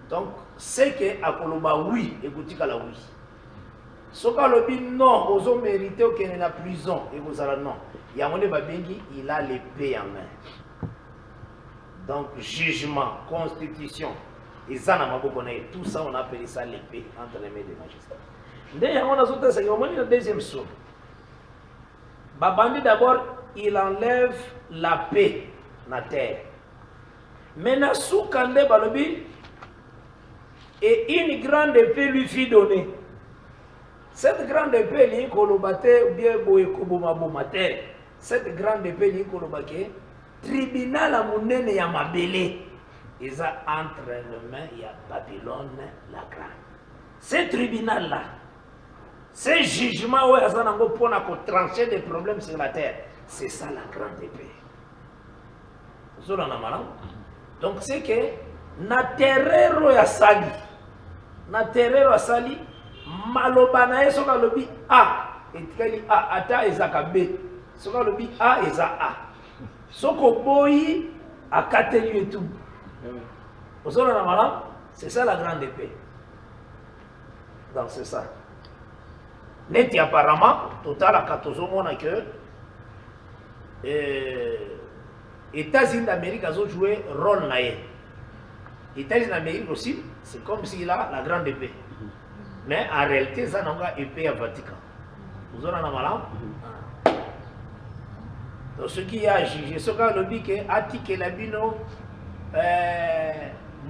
Donc, c'est que Akoloba oui, écoutez la oui. Ce que non, ils ont mérité qu'il y ait la prison. Et vous allez non. Yamone Babengi, il a l'épée en main. Donc, jugement, constitution, et ça n'a pas beaucoup. Tout ça, on appelle ça l'épée entre les mains des magistrats. D'ailleurs, on a sauté, c'est le deuxième saut. Babandi d'abord, il enlève la paix dans la terre. Maintenant, sous Kande Balobi, et une grande épée lui fut donnée. Cette grande épée, il y a bien cette grande épée, il y a tribunal à Mounene et à Mabélé. Ils ont entre les mains, il y a Babylone la grande. Ce tribunal-là, ce jugement où ils ont trancher des problèmes sur la terre, c'est ça la grande épée. Vous avez un donc c'est que na terrero ya sali. Na terrero ya sali, malobana ye soka lobi A, etikali A, ata ezaka B. Soka lobi A, eza A. Soko boyi, akateli et tout. Vous avez un malin, c'est ça la grande épée. Donc c'est ça. Net apparemment, total à 14 mois que États-Unis d'Amérique ont joué rôle naïe. États-Unis d'Amérique aussi, c'est comme s'il a la grande épée. Mais en réalité, ça n'a pas épée à Vatican. Vous avez un malin. Donc ce qui a jugé, ce qui a dit que Atike Labino,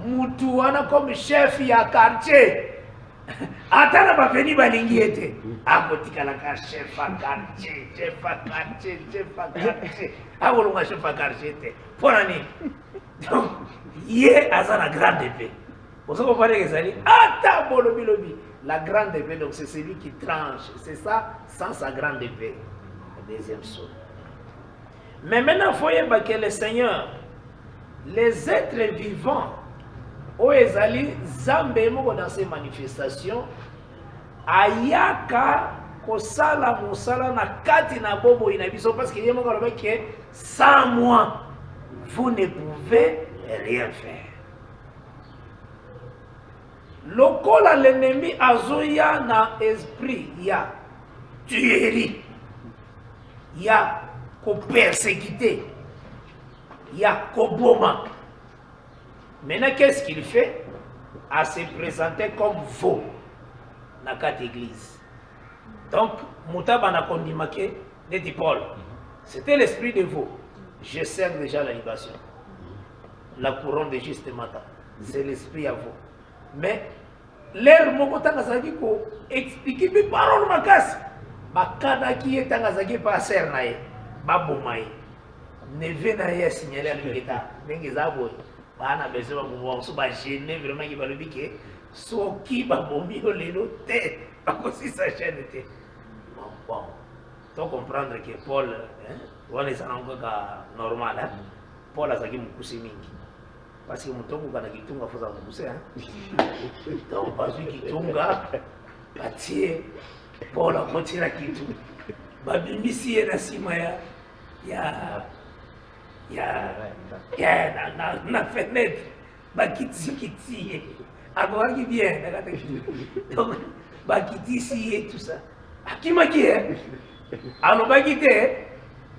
Moutouana comme chef il y a quartier. Attends, pas venu balingi était. Ah, botika la chef à quartier, chef à quartier, chef à quartier. Ah, vous le chef à quartier était. Pour l'année. Donc, hier, à la grande épée. Vous savez pas que ça dit. Attends, bolobi lobi. La grande épée, donc c'est celui qui tranche. C'est ça, sans sa grande épée. Le deuxième saut. Mais maintenant, il faut que le Seigneur, les êtres vivants, où ils allaient zambemo dans ces manifestations, ayaka kosala musala na kati na bobo inabiso parce que yemo kaloba que sans moi vous ne pouvez rien faire. Lokola l'ennemi azoya na esprit ya tuerie, ya ko persécuter, ya ko boma. Maintenant, qu'est-ce qu'il fait? À se présenter comme veau dans cette église. Donc, Moutaba n'a condimé dit Paul. C'était l'esprit de veau. Je sers déjà la libation. La couronne de juste matin. C'est l'esprit à veau. Mais, l'air Mokota Nazaki ko expliquer mes paroles ma casse. Bakada qui est Tangazaki pas sernaye. Babomaye. Ne venez signaler à l'État. N'engezabo. On a besoin de se gêner vraiment qui va le piquer. Soit qui va bomber les notes. Pas aussi sa chaîne était. Bon. Tu comprendre que Paul, on est encore normal. Paul a dit que c'est mingi. Parce que mon tongo quand il tombe, il faut ça pousser. Donc parce qu'il tombe, bâtir Paul a continué à quitter. Babimisi et la simaya, il y a la fenêtre, Bakiti, à voir qui vient, donc Bakiti ici et tout ça. À qui m'a dit, alors Bakiti,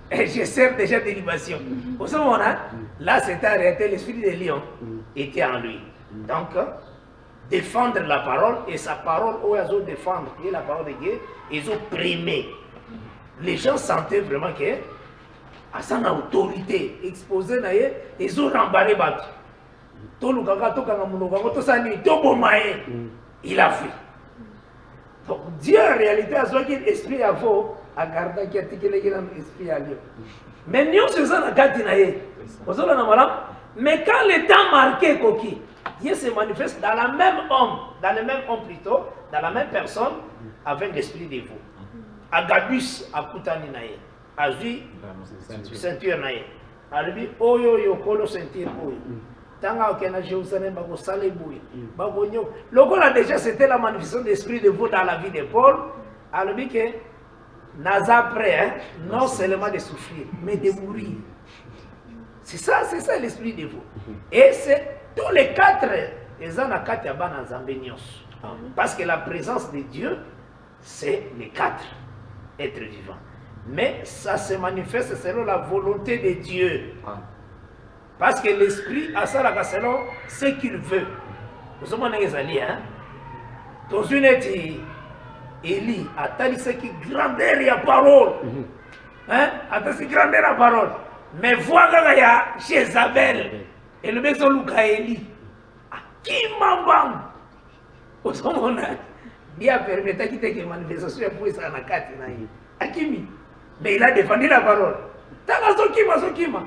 je sers déjà de libation. Au ce moment-là, là c'était arrêté, l'esprit de lion était en lui. Donc, défendre la parole et sa parole, où ils ont défendre et la parole de Dieu, ils ont primé. Les gens sentaient vraiment que à son autorité exposée naïe ils ont rembarré battu tout le gaga tout kanga muno gaga tout ça ni tout bomaye il a fui. Donc Dieu en réalité a soit qu'il esprit à vous à garder qui articulé dans esprit à Dieu mais nous c'est ça la gati naïe vous allez na madame mais quand le temps marqué coquille Dieu se manifeste dans la même homme dans le même homme plutôt dans la même personne avec l'esprit de vous Agabus a kutani naïe Azui ceinture naïe. Arabi oyo yo kolo ceinture oyo. Tanga okena Jérusalem bako sale boui. Bako nyo. Lokola déjà c'était la manifestation d'esprit de vous dans la vie de Paul. Arabi que Naza prêt, hein? Non seulement de souffrir, mais de mourir. C'est ça l'esprit de vous. Et c'est tous les 4, parce que la présence de Dieu, c'est les 4 êtres vivants. Mais ça se manifeste selon la volonté de Dieu. Parce que l'esprit a ça selon ce qu'il veut. Vous avez dit, hein? Dans une Élie, attendez ce qui grandeur et parole. Hein? Attendez ce qui grandeur et parole. Mais voilà, il y a Jézabel. Et le maison Luka Élie. Qui m'embam? Vous avez bien permis de quitter les manifestations pour ça na kati na hii. Akimi. Mais il a défendu la parole. Tanga Zokima.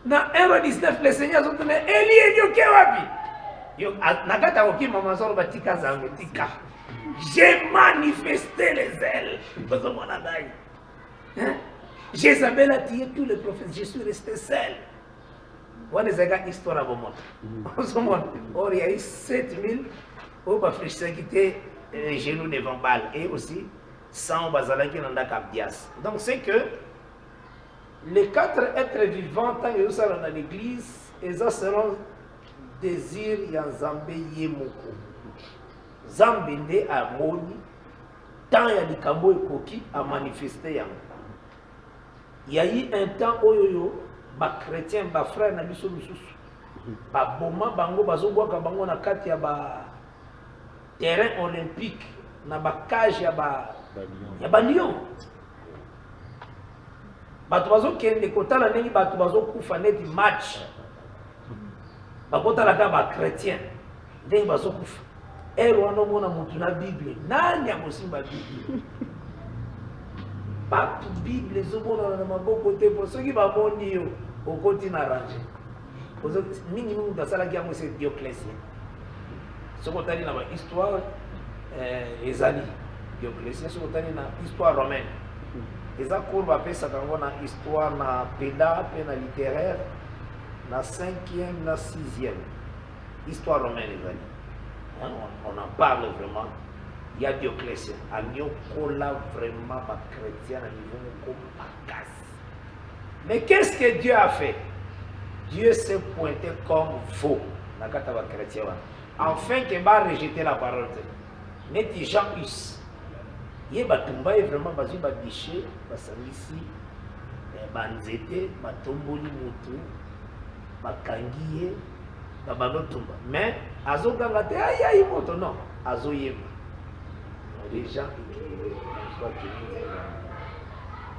Dans 1:19, le Seigneur a dit Élie est wapi? Nakata Okima Mazor Batika Zangetika. J'ai manifesté les ailes. Hein? Jézabel a tué tous les prophètes. Je suis resté seul. On a une histoire à vous montrer. Or, il y a eu 7000 au Bafrichis qui étaient les genoux devant Baal. Et aussi 100 au Bazala qui n'ont pas Kabdias. Donc, c'est que les 4 êtres vivants, tant que nous sommes dans l'église, ils seront désir Yanzambe Yemoko. Zambende a moni, tant ya likambo ekoki a manifesté yango. Il y a eu un temps oyoyo, ba chrétien, ba frère na biso misusu. Ba boma bango bazobwaka bango na kati ya ba terrain olympique, na ba cage ya ba lion. Bato bazokende kotala ndenge bato bazokufa neti match. Bakotala ka ba chrétien, ndenge bazokufa. Wana mona mutu na Bible nani akosimba Bible batu Bible ezomona na maboko te po soki bamoni yo okoti na range ozo mingi basalaki yango c'est Dioclétien soko tali na ba histoire ezali Dioclétien soko tali na histoire romaine eza cours bapesaka yango na histoire na peda pe na littéraire na 5e na 6e histoire romaine ezali. On en parle vraiment. Il y a Dioclétien. Agnokola vraiment pas chrétien à niveau comme mais qu'est-ce que Dieu a fait? Dieu s'est pointé comme faux. Enfin qu'il va rejeter la parole. Mais Jean Hus. Il y a vraiment basé sur biché, basamisi, banzete, batomboli mutu, bakangiye. Mais azo gangate aïe moto non azo yema les gens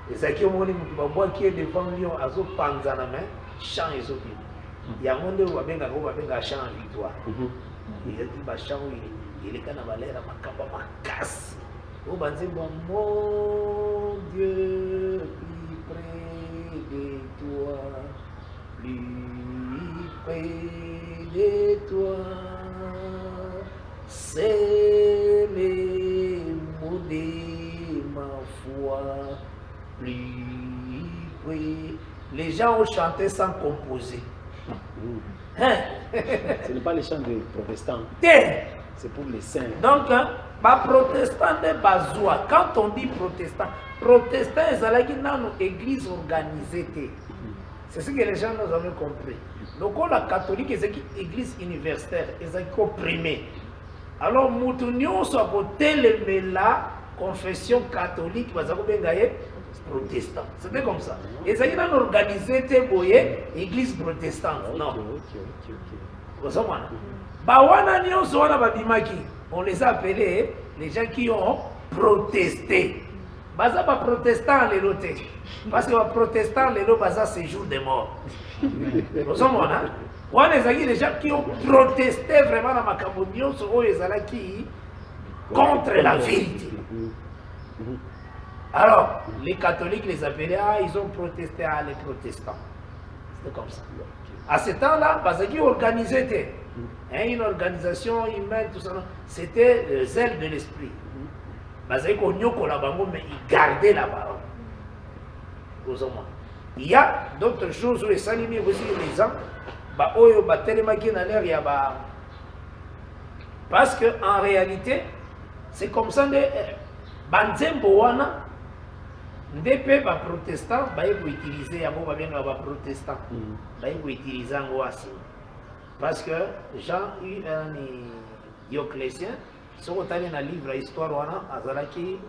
et ça qui au monde mutu qui est devant lion azo panza na main chant ezobi ya monde wa benga chant victoire il dit ba chant il est kana balera makamba makasi o banze mon Dieu plus près de toi plus près de toi, c'est les mots de ma foi, plus près. Les gens ont chanté sans composer. Hein?
Ce n'est pas les chants des protestants. C'est pour les saints.
Donc, protestant de Bazoua, quand on dit protestant, protestant, c'est une église organisée. C'est ce que les gens nous ont compris. Donc la catholique est une église universitaire, ils ont opprimé. Alors nous sommes la confession catholique, protestant. C'était comme ça. Ils ont organisé l'église protestante. Non. On les a appelés les gens qui ont protesté. Baza pas protestant les lotés. Parce que les protestants les lots baza c'est jour de mort. Nous sommes là. On a les gens qui ont protesté vraiment dans ma Cameroun sur les qui contre la vérité. Alors les catholiques les appelaient ils ont protesté les protestants. C'était comme ça. À ce temps-là, parce qu'ils organisaient une organisation humaine, tout ça, c'était le zèle de l'esprit. Mais ils gardaient la parole. Il y a d'autres choses où les salimiers aussi les gens, parce qu'en réalité, c'est comme ça que Banzembo wana Ndepe ba protestant ba utiliser yango ba bien ba protestant. Ba utiliser yango asi. Parce que Jean Dioclétien si on a un livre histoire wana azalaki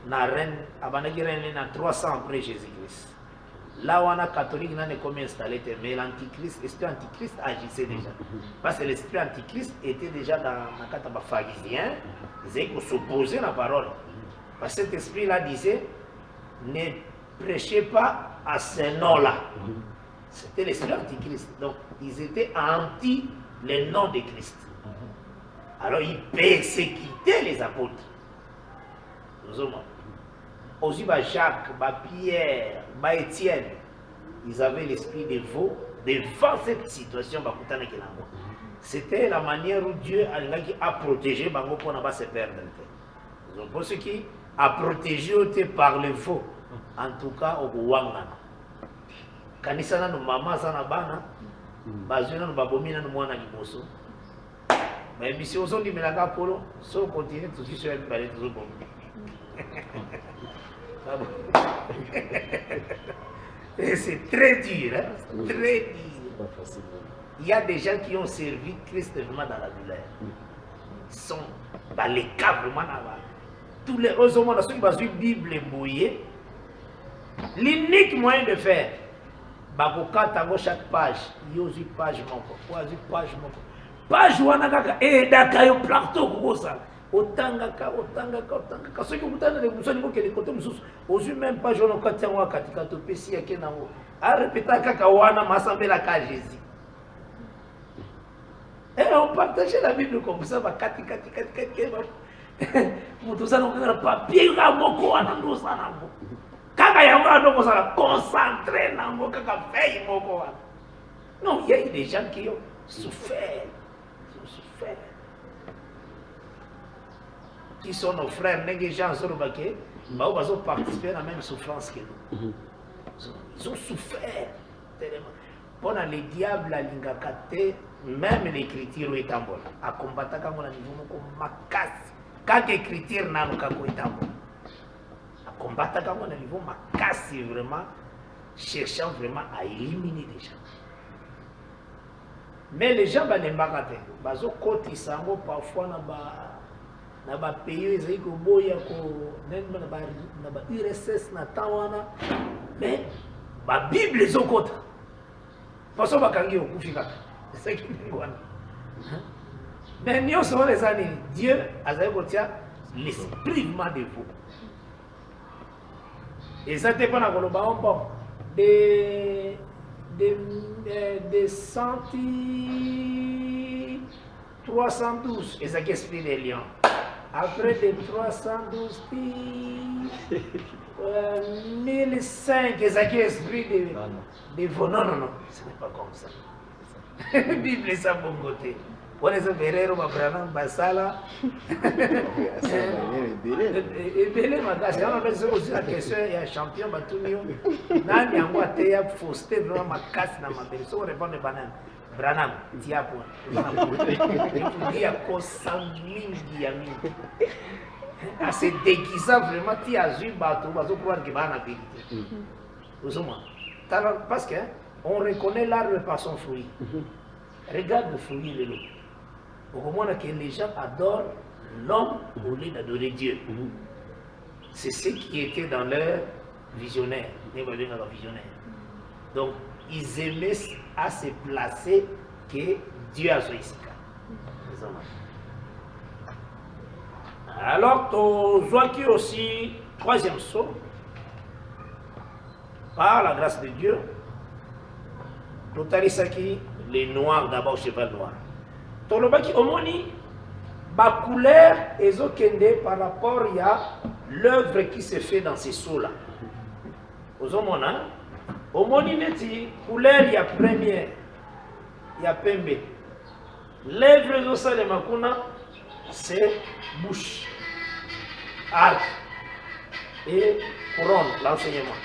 na reine abanaki reine na 300 après Jésus-Christ. Là on a catholique n'a comme installé mais l'antichrist, l'esprit antichrist agissait déjà. Parce que l'esprit antichrist était déjà dans la kataba pharisien, ils étaient s'opposer à la parole. Parce que cet esprit là disait ne prêchez pas à ce nom-là. C'était l'esprit antichrist. Donc ils étaient anti le nom de Christ. Alors ils persécutaient les apôtres. Aussi Jacques, Pierre, Étienne, ils avaient l'esprit de veau devant cette situation. C'était la manière où Dieu a protégé Bango pour ne pas se perdre. Pour ceux qui a protégé par le veau, en tout cas au Wangana. Kanisana no mama sana bana, bazuna no babomina no mwana liboso. Mais si on dit mais la polo, so continue tout sur elle parler toujours bon. C'est très dur, hein? Très dur. Il y a des gens qui ont servi Christ vraiment dans la douleur. Ils sont dans les cas vraiment là-bas. Tous les autres monde ceux qui ont une Bible embouillée, l'unique moyen de faire, bakokata chaque page, yozi page moko, wazi page moko. Page wana kaka edaka yo plateau kokosa. Otangaka ceux qui ont le musoni ko kele côté mususu. Ozu même page wana kati yango katika to pesi yake nango. A répéter kaka wana masambela ka Jésus. Et on partageait la Bible comme ça, kati. Mutu sana ngana papier ka moko wana ndo sana ngo. Kaka yango ando sana concentré nango kaka veille moko wana. Non, il y a des gens qui ont souffert. Qui sont nos frères, les gens sur le baquet, ils ont participé à la même souffrance que nous. Ils ont souffert tellement. Pendant les diables, la lingakate, même l'écriture est en bon. À combattre quand on a niveau comme macasse. Quand l'écriture n'a pas été en bon. À combattre quand on a niveau macasse, vraiment, cherchant vraiment à éliminer les gens. Mais les gens ne pas bazo koti sango parfois na ba pays ezali ko boya ko na ba URSS na tawana mais ba Bible ezokota parce que bakangi okufika c'est qui ngwana mais nous sommes les années Dieu azali kotia l'esprit vraiment de vous et ça dépend na koloba on des 312, et ça qui esprit des lions. Après des 312, 1005, et ça qui esprit des veaux. Non, ce n'est pas comme ça. La Bible est ça bon côté. On les a verrés, on va prendre Basala. Et Belé, madame, on a aussi la question, il y a un champion, Batunio. Nani a moi, tu as fausté vraiment ma casse dans ma belle. Si on répond de banane, Branham, diable. Il y a quoi 100 000 diamants. À se déguiser vraiment, tu as vu bateau, bateau pour voir qu'il va en vérité. Parce qu'on reconnaît l'arbre par son fruit. Regarde le fruit de l'eau. Au moment que les gens adorent l'homme au lieu d'adorer Dieu. C'est ce qui était dans leur visionnaire. Donc, ils aimaient à se placer que Dieu a choisi. Alors, tu vois qui aussi, troisième saut, par la grâce de Dieu, Totarisaki, les noirs d'abord, cheval noir. Tolobaki omoni ba couleur ezokende par rapport à l'œuvre qui se fait dans ces sauts-là. Ozomona omoni neti couleur ya première ya pembe. L'œuvre ezosale makuna c'est bouche, arc et couronne, l'enseignement.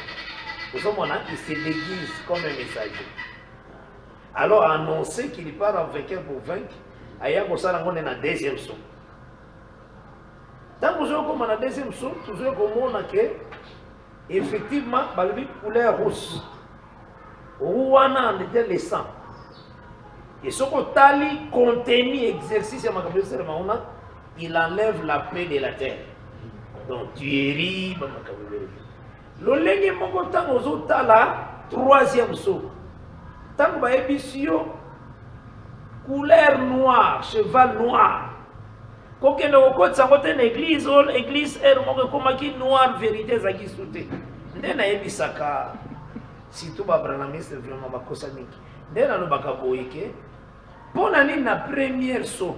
Ozomona il se déguise comme un messager. Alors annoncer qu'il part en vainqueur pour vaincre. Aya kosala ngone na deuxième saut. Tant que vous avez comme na deuxième saut, vous avez comme on a que effectivement, balobi couleur rouge. Rouana en était le sang. Et ce qu'on tali contenu exercice à ma capacité de mauna, il enlève la paix de la terre. Donc tuerie, l'olenge moko tant aux autres là, troisième saut. Tant que ébissio, couleur noire, cheval noir. Quand on a côté ça côté l'église, l'église est comme qui noir vérité ça qui sauté. Ndena ébissaka, si tout va prendre c'est vraiment ma cosa niki. Ndena no bakaboyeke. Pour l'année na première saut.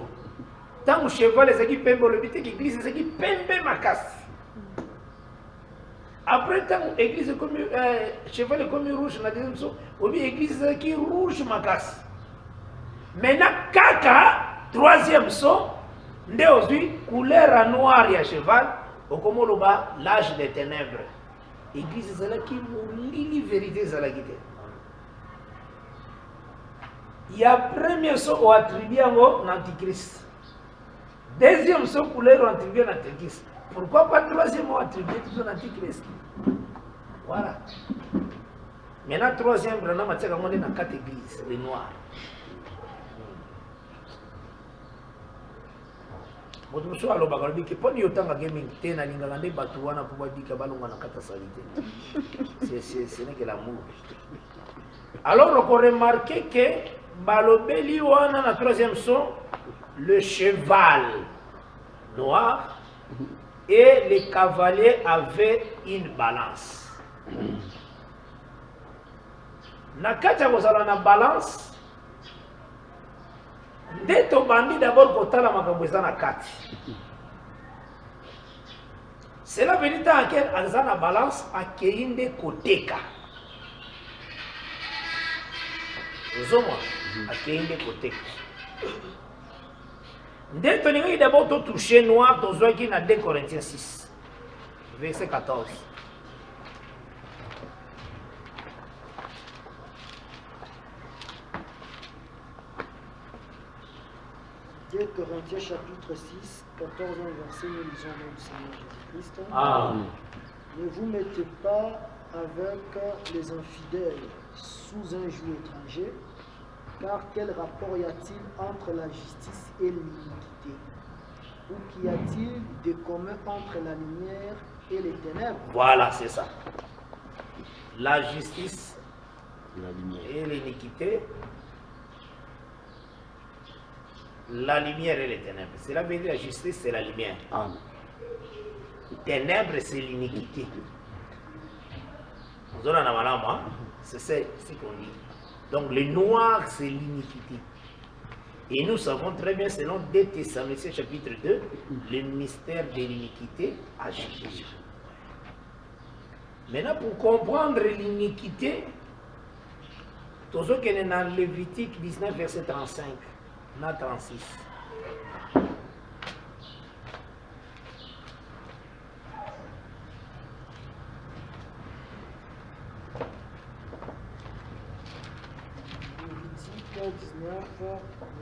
Tant que cheval est qui pembe le bité qui glisse c'est qui pembe ma casse. Après tant que église comme cheval est comme rouge na deuxième saut, ou bien église qui rouge ma casse. Maintenant kaka troisième saut, ndé aussi couleur noire ya cheval, au comme le bas l'âge des ténèbres. Église c'est là qui mouli vérité c'est là qui était. Il y a premier saut au attribué à l'antichrist. Deuxième saut couleur au attribué à l'antichrist. Pourquoi pas troisième au attribué à l'antichrist? Voilà. Maintenant troisième, on a dans quatre églises, les noirs. Moto alo bakalobi ke poni yotanga gaming tena lingangande batu wana pour dire que balonga na kata salite. Ce n'est que l'amour. Alors on a remarqué que balobeli wana na troisième son le cheval noir et les cavaliers avaient une balance. Na kata kozala na balance dès to bandi d'abord kotala makambo eza na kati. Cela veut dire que aza na balance akeinde koteka. Ozomwa akeinde koteka. Dès to ningi d'abord to toucher noir to zwa ki na 2 Corinthiens 6 verset 14.
2 Corinthiens chapitre 6, 14 verset, nous lisons le nom du Seigneur Jésus-Christ.
Amen.
Ne vous mettez pas avec les infidèles sous un joug étranger, car quel rapport y a-t-il entre la justice et l'iniquité? Ou qu'y a-t-il de commun entre la lumière et les ténèbres?
Voilà, c'est ça. La justice et l'iniquité, la lumière et les ténèbres. Cela veut dire la justice, c'est la lumière.
Amen.
Ténèbres, c'est l'iniquité. Vous en avez un c'est ce qu'on dit. Donc le noir, c'est l'iniquité. Et nous savons très bien, selon 2 Thessaloniciens chapitre 2, le mystère de l'iniquité a jugé. Maintenant, pour comprendre l'iniquité, tout ce qui est dans Lévitique 19, verset 35, na 36.
Lévitique 19,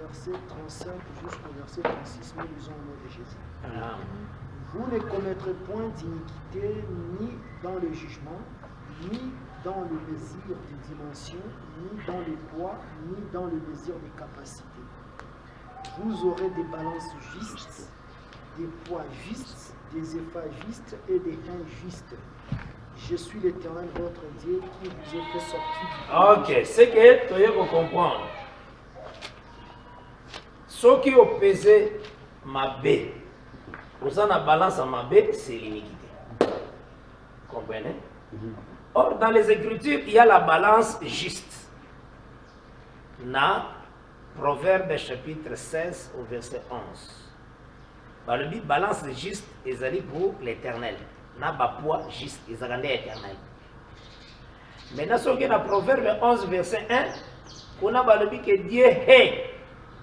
verset 35 jusqu'au verset 36, nous lisons au nom de Jésus.
Ah.
Vous ne commettrez point d'iniquité ni dans le jugement, ni dans le désir de dimension, ni dans le poids, ni dans le désir de capacité. Vous aurez des balances justes, des poids justes, des épais justes et des pains justes. Je suis l'Éternel, votre Dieu, qui vous a fait sortir du
Ok, c'est que tu dois comprendre. Ce qui ont pesé ma baie, vous en avez balance à ma baie, c'est l'iniquité. Comprenez? Or, dans les Écritures, il y a la balance juste. Na Proverbe chapitre 16 au verset 11. Bah, le but balance juste est pour l'éternel. Na ba poids juste est éternel. Maintenant, ce qui est dans Proverbe 11 verset 1, on a le but que Dieu est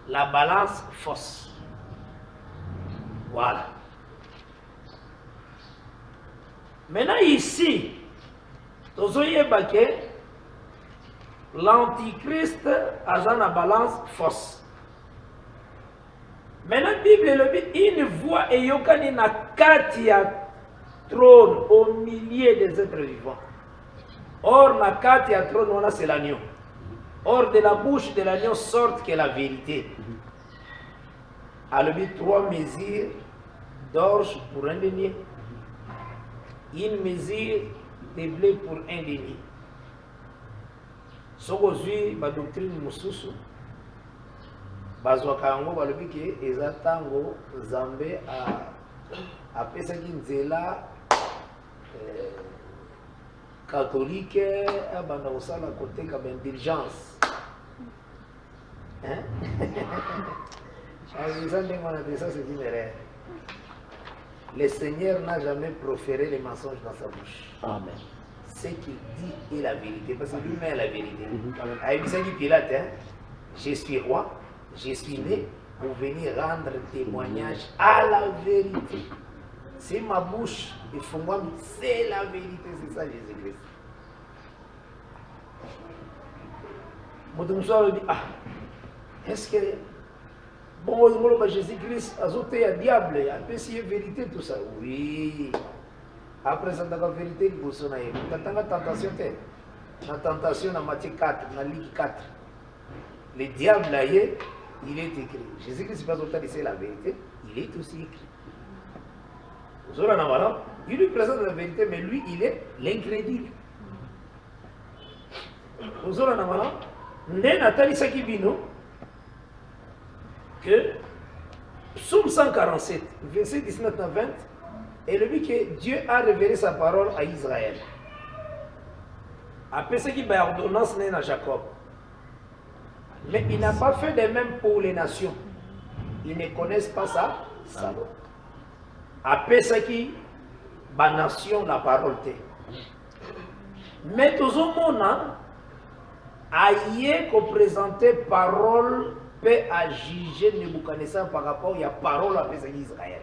la balance fausse. Voilà. Maintenant, ici, l'antichrist a la balance fausse. Maintenant, la Bible le dit une voix et yokani na katia trône au milieu des êtres vivants. Or, la carte et trône, c'est l'agneau. Or, de la bouche de l'agneau sort que la vérité. Alors, 3 mesures d'orge pour un denier. Une mesure de blé pour un denier. Ce que la doctrine mususu, bazwaka yango balobi ke eza tango Nzambe apesaki nzela catholique abanda kosala koteka baindulgence. Ça c'est une erreur. Le Seigneur n'a jamais proféré les mensonges dans sa bouche.
Amen.
Ce qu'il dit est la vérité, parce que lui-même est la vérité. Il dit Pilate, je suis roi, je suis né pour venir rendre témoignage à la vérité. C'est ma bouche, il faut moi, c'est la vérité, c'est ça Jésus-Christ. Mon dit, est-ce que bon, Jésus-Christ a sauté à diable, il a essayé vérité tout ça? Oui. Après ça, la vérité, il y a une tentation. La tentation dans Matthieu 4, dans Luc 4. Le diable, là, il est écrit. Jésus-Christ n'est pas autant de la vérité, il est aussi écrit. Il lui présente la vérité, mais lui, il est l'incrédule. Que Psaume 147, verset 19 à 20, et le dit que Dieu a révélé sa parole à Israël. Après ce qui est ordonnance à Jacob. Mais il n'a pas fait de même pour les nations. Ils ne connaissent pas ça, ça. Après ce qui est nation, la parole t'est. Mais tout le monde a présenté parole peut à juger Nebuchadnezzar par rapport à la parole à Israël.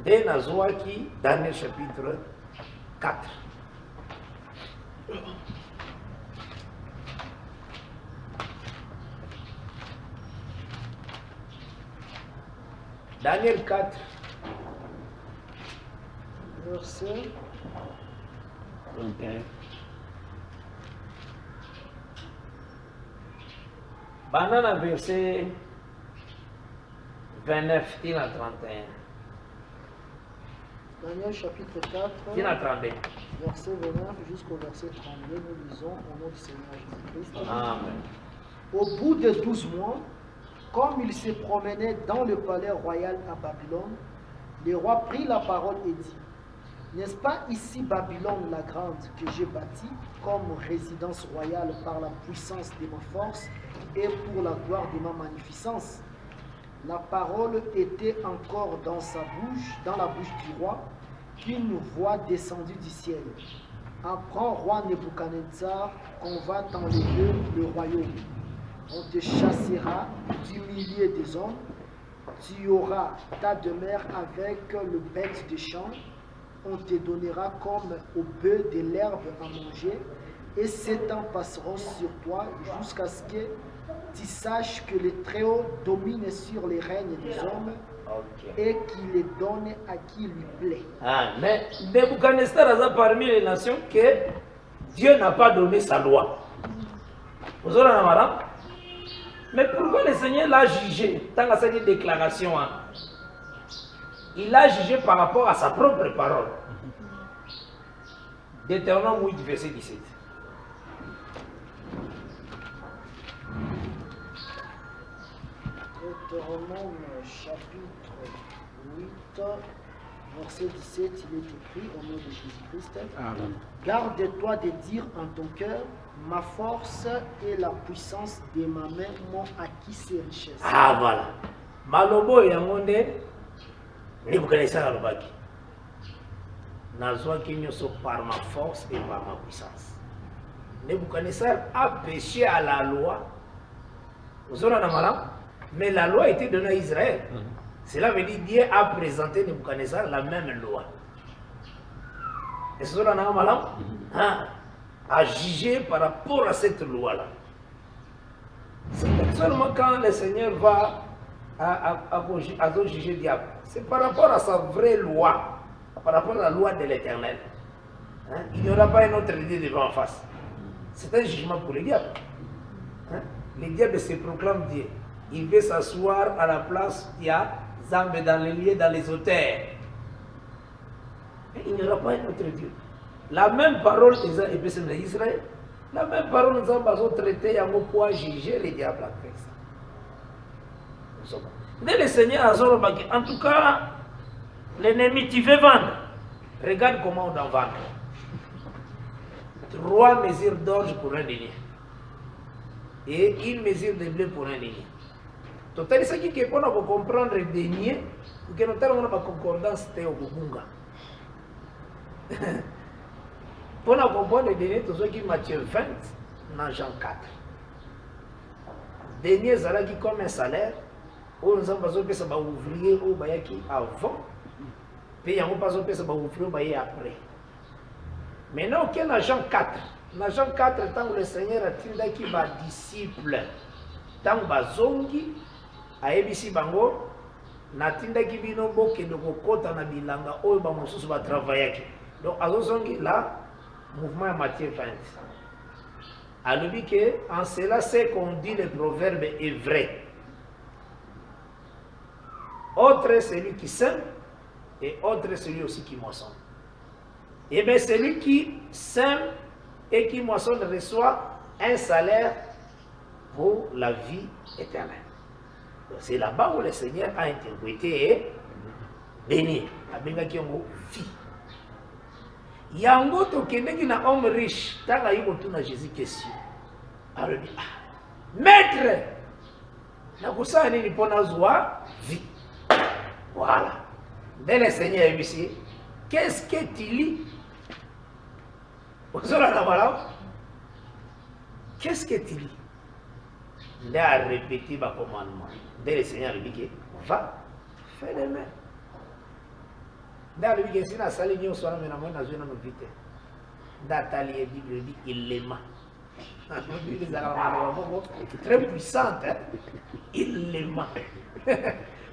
Dès Nazouaki, Daniel chapitre 4. Daniel 4.
Verset
21.
Banana verset 29, il a 31.
Daniel chapitre 4,
Il a 32.
verset 29 jusqu'au verset 32, nous lisons au nom du Seigneur Jésus-Christ.
Amen.
Au bout de 12 mois, comme il se promenait dans le palais royal à Babylone, le roi prit la parole et dit: n'est-ce pas ici Babylone la grande que j'ai bâtie comme résidence royale par la puissance de ma force et pour la gloire de ma magnificence? La parole était encore dans sa bouche, dans la bouche du roi, qu'une voix descendue du ciel: apprends, roi Nebuchadnezzar, qu'on va t'enlever le royaume. On te chassera du milieu des hommes, tu auras ta demeure avec le bête des champs, on te donnera comme au bœuf de l'herbe à manger, et 7 ans passeront sur toi jusqu'à ce que tu saches que le Très-Haut domine sur les règnes des hommes et qu'il les donne à qui lui plaît.
Ah, mais Nebuchadnezzar a parmi les nations que Dieu n'a pas donné sa loi. Vous avez madame? Mais pourquoi le Seigneur l'a jugé dans cette déclaration? Il l'a jugé par rapport à sa propre parole. Deutéronome 8, verset 17.
Deutéronome chapitre 8, verset 17, il est écrit au nom de Jésus-Christ: garde-toi de dire en ton cœur: ma force et la puissance de ma main m'ont acquis ces richesses.
Ah voilà. Malobo yangonde Nebuchadnezzar alobaki. Nazwaki nyoso par ma force et par ma puissance. Nebuchadnezzar a péché à la loi. Vous avez un mais la loi a été donnée à Israël. Cela veut dire que Dieu a présenté Nebuchadnezzar la même loi. Et ce a jugé par rapport à cette loi-là. C'est seulement quand le Seigneur va à juger le diable. C'est par rapport à sa vraie loi. par rapport à la loi de l'Éternel. Hein? Il n'y aura pas un autre Dieu devant en face. C'est un jugement pour les diables. Hein? Les diables se proclament Dieu. Il veut s'asseoir à la place il y a Zambe dans les lieux, dans les auteurs. Et il n'y aura pas un autre Dieu. La même parole d'Israël, la même parole nous avons traité pour juger les diables avec ça. Dès le Seigneur a dit, en tout cas, l'ennemi, tu veux vendre. Regarde comment on en vend. 3 mesures d'orge pour un denier. Et 1 mesure de blé pour un denier. Total, ce qui est pour comprendre le denier, que nous avons une concordance au Bunga. Pour comprendre le denier, tout ce qui est Matthieu 20, dans Jean 4. Denier, c'est comme un salaire. Nous avons besoin de ouvrier avant. Puis nous avons besoin de ouvrier après. Maintenant, dans Jean 4, dans Jean 4, tant que le Seigneur a dit qu'il va disciple, tant que bazongi, a ebisi bango, na tinda ki bino boke de kokota na bilanga oyo ba mosusu ba travailler. Donc azozongi là, mouvement de Matthieu 20. Alors dit que en cela c'est qu'on dit le proverbe est vrai. Autre est celui qui sème et autre est celui aussi qui moissonne. Et bien celui qui sème et qui moissonne reçoit un salaire pour la vie éternelle. C'est là-bas où le Seigneur a interprété et béni. Abenga qui ont vie. Yango to kende qui na homme riche, tant ayi na Jésus question. Alors dit maître, na kusa nini pona zwa vie. Voilà. Dès le Seigneur ici, qu'est-ce que tu lis? Qu'est-ce que tu lis? Il a répété ma commandement. Dès le Seigneur lui dit va, fais les mains. Dans le Bible, si la salle est au soir, mais la moindre zone de vite. Dans la Bible dit il l'aima. Très puissante, il l'aima.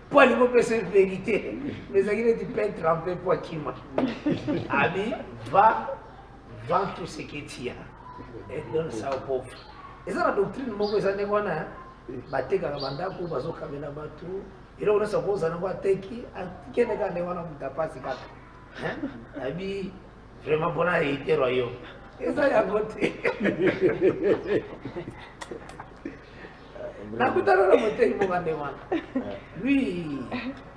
Pour aller voir cette vérité, les agriculteurs du pain trempé pour qui m'a. Ami, va, vends tout ce que tu as et donne ça aux pauvres. Et ça, la doctrine, moi, ça n'est pas là. Bateka kabanda ko bazo kamena batu. Ilo unasa koza na kwa teki, akikene ka ne wana mutapasi kaka. Hein? Abi vraiment bona réitero yo. Et ça ya gote. Lui,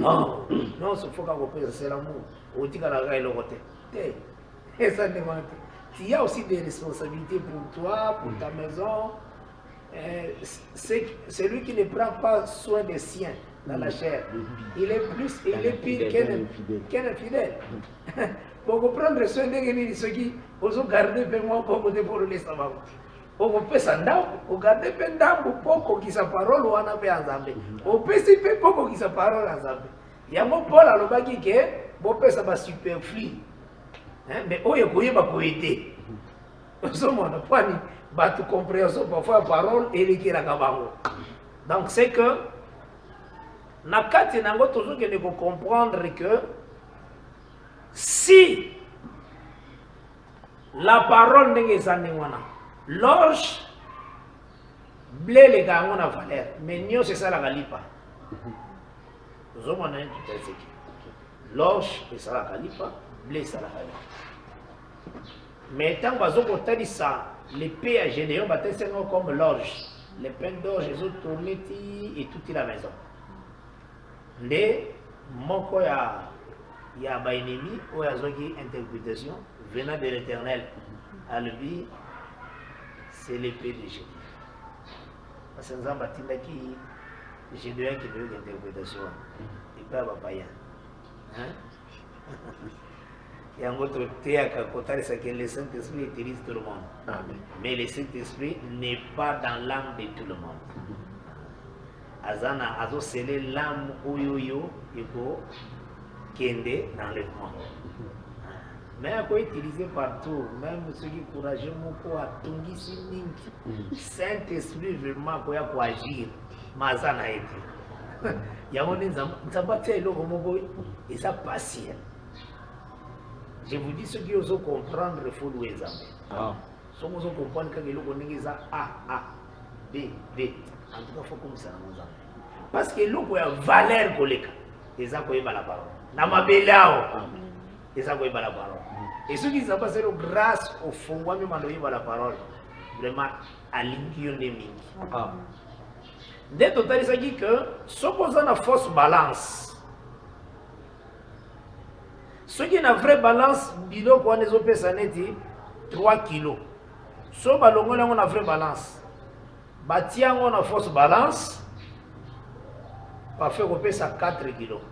non, non, ce faut qu'on c'est l'amour. On dit qu'on a le côté. Et ça demande. Il y a aussi des responsabilités pour toi, pour ta maison. C'est lui qui ne prend pas soin des siens dans la chair. Il est plus, il est pire qu'un infidèle. Pour prendre soin de ceux qui osent garder paiement pour le savoir. Opesa ndambo ugarde pe ndambo poko kisa parole wana pe Nzambe opesi pe poko kisa parole Nzambe yango Paul alobaki ke bopesa ba superflu mais oyo koyeba koyede osomona pani batu compréhension parfois parole elekira kabango. Donc c'est que na kati nango toujours que de comprendre que si la parole ndenge ezandi wana l'orge, blé les gars on a valeur, mais nous c'est ça la galipa. Nous avons un tout l'orge c'est ça la galipa, blé c'est la valeur. Mais tant que vous ça, les pays à Gédéon c'est comme l'orge, les pains d'orge ils ont tourné et toute la maison. Les moko ya ba ennemi ou ya zoki interprétation venant de l'Éternel à lui. C'est l'épée de Jésus. Parce que nous avons bâti Jésus qui veut l'interprétation. Il peut avoir païen. Il y a un autre théâtre que le Saint-Esprit utilise tout le monde. Amen. Mais le Saint-Esprit n'est pas dans l'âme de tout le monde. Azana a scellé l'âme Oyoyo il faut kende dans le monde. Mais il faut utiliser partout, même ceux qui sont courageux, il Saint-Esprit vraiment pour agir. Mazana été. Il y a un Nzamba et ça passe. Je vous dis, ceux qui osent comprendre, il faut louer ça. Ceux qui osent comprendre quand ils ont ça A, B, B. En tout cas, il faut comme ça. Parce que l'eau a valeur collecte. Et ça, il y a la parole. Dans ma belle et ça, il y a la parole. Et ceux qui sont passés grâce au fond, moi, je m'en la parole. Vraiment, à l'ingénieur de Mingi. Dès total, il s'agit que, ce qu'on a une fausse balance. Ce qui est une vraie balance, bilo qu'on a opé ça net 3 kilos. Ce qui est une vraie balance. Batia on a fausse balance. Pas faire opé ça 4 kilos.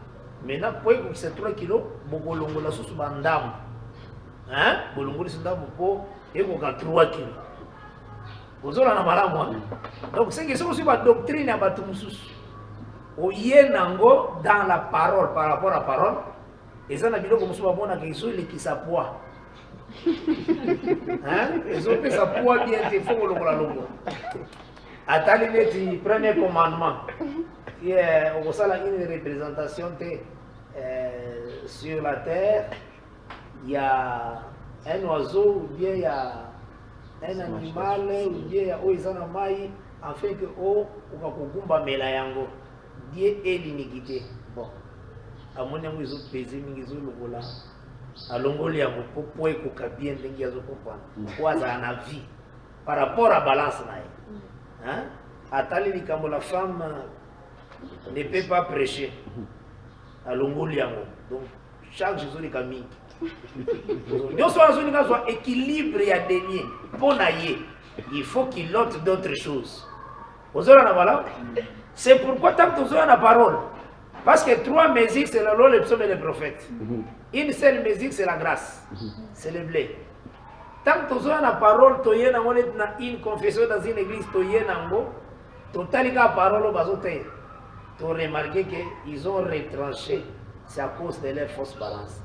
Maintenant, pour que c'est 3 kilos, bolongo la sous bandam. Hein? Bolongo la bandam pour et qu'on a 3 kilos. Vous avez un malamu. Donc c'est que c'est aussi la doctrine à Batumsus. Oye nango dans la parole par rapport à la parole. Et ça n'a pas comme ça bon que ils qui s'appoient. Hein? Ils ont fait sa poids bien il faut le la longo. Atali le premier commandement. Qui est une représentation sur la terre. Il y a un oiseau ou bien il y a un animal ou bien il y a un maï afin que o ukakukumba mela yango Dieu est l'iniquité. Bon. À mon avis, ils ont pesé, ils ont le volant. À l'ongoli, il y a beaucoup de choses qui bien ndenge yazo comprendre. Quoi ça na vie par rapport à balance na. Hein? Atali likambo la femme ne peut pas prêcher. À l'ongoli yango. Donc chaque jour les kami. Nous soit équilibre et adénié. Pour naïe, il faut qu'il note d'autres choses. Vous avez la voilà? C'est pourquoi tant que vous avez la parole. Parce que 3 musiques, c'est la loi, le psaume et les prophètes. Une seule musique, c'est la grâce. C'est le blé. Tant que vous avez la parole, vous avez une confession dans une église, vous avez la parole, vous avez remarqué qu'ils ont retranché. C'est à cause de leur fausse balance.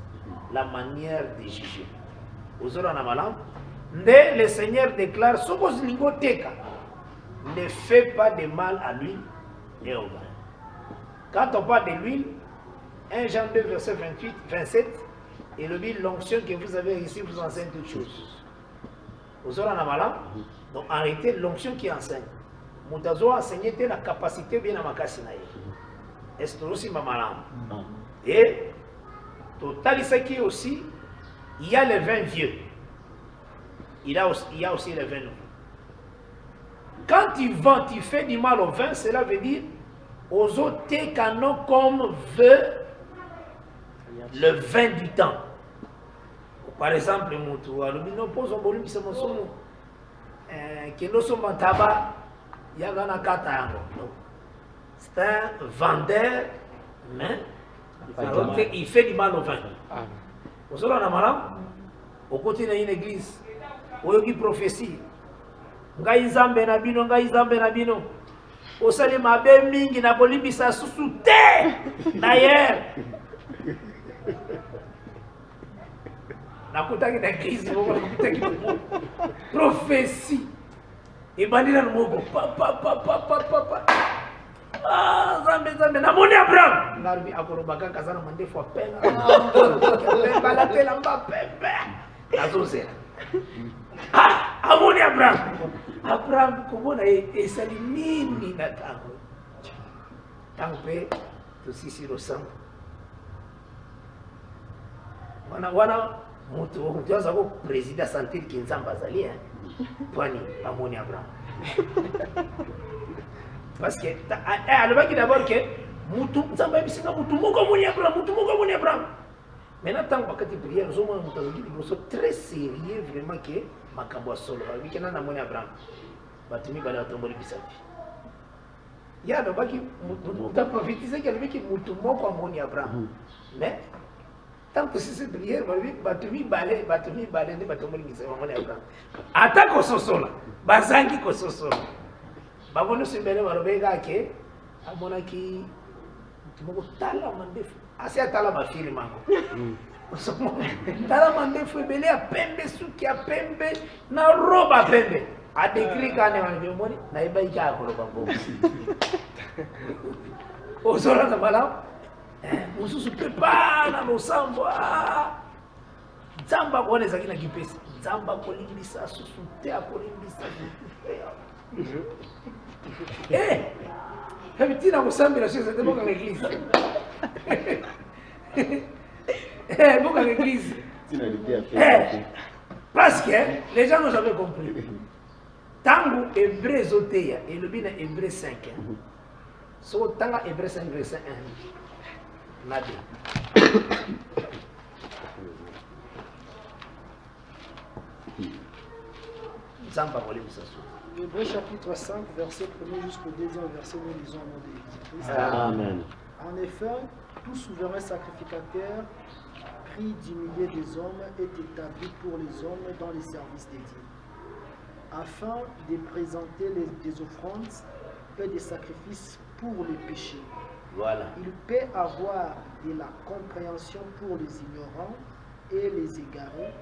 La manière de juger. Vous avez la malade. Le Seigneur déclare, ne fais pas de mal à lui et au vin. Quand on parle de l'huile, 1 Jean 2, verset 28, 27, et le huile, l'onction que vous avez ici vous enseigne toutes choses. Vous aurez un malade. Donc arrêtez l'onction qui enseigne. Moutazo a enseigné la capacité bien à ma cassinaï. Est-ce aussi ma malade? Et total, qui aussi, il y a le vin vieux. Il y a aussi le vin nouveau. Quand tu vends, tu fais du mal au vin, cela veut dire aux autres canons comme veut le vin du temps. Par exemple, nous posons volume qui se montre que nous sommes en tabac, il y a un kata. C'est un vendeur, mais il fait du mal au vin. Vous savez, au côté d'une église, où il y a une prophétie. Ngai zambe na bino, ngai zambe na bino. Osali mabe mingi na bolibisa susu te. D'ailleurs. Nakutaki na crise, nakutaki prophétie. Et bandira no mogo. Pa. Ah, zambe. Na moni Abraham. Ngarbi akorobaka kazana mandefo pena. Bala tela mba pepe. Nazose. Ah, amoni Abraham kumona esali nini na tango. Tango pe tosisi losambo. Wana mutu okunjaza ko president santir kinzamba zali Twani amoni Abraham. Parce que alobaki d'abord que mutu nzamba bisinga mutu moko amoni Abraham. Maintenant, tant que tu pries, nous sommes très sérieux, vraiment, que Makambo solo. Il y a un Abraham. Batumi Bala Tomboli Bisabi. Il y a un baki, tu as prophétisé qu'il y avait qui moutoumon comme Abraham. Mais, tant que c'est prière, Batumi Balé, Batomboli Bisabi, Abraham. Attaque au sosola, Bazangi au sosola. Babono Simbele Marobega, à Monaki, tu m'as tala mandefu. Assez à tala ma fille mango. Tala mandefu belé à pembe suki à pembe na roba pembe. A décrit quand on est venu na ibaïka à Kolobango. Au soir de malade, on se prépare dans nos sambos. Zamba kwa neza kina kipesi. Zamba kolimbisa susu te akolimbisa. Habitina kusambira chez cette boka l'église. Boka l'église. Parce que les gens n'ont jamais compris. Tango hébreu zoteya et le bina hébreu 5. So tanga hébreu 5 verset 1. Nadi.
Hébreux chapitre 5, verset 1er jusqu'au 2e verset, nous lisons au nom de Jésus-Christ.
Amen.
En effet, tout souverain sacrificateur, pris du milieu des hommes, est établi pour les hommes dans les services des dieux, afin de présenter des offrandes et des sacrifices pour les péchés.
Voilà.
Il peut avoir de la compréhension pour les ignorants et les égarés,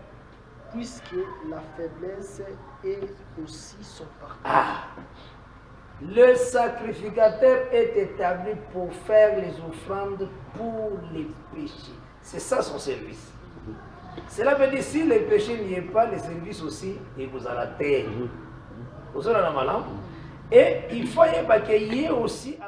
puisque la faiblesse est aussi son partage.
Le sacrificateur est établi pour faire les offrandes pour les péchés. C'est ça son service. Cela veut dire si le péché n'y est pas, le service aussi est vous à la terre. Vous avez la malade. Et il faut y ait aussi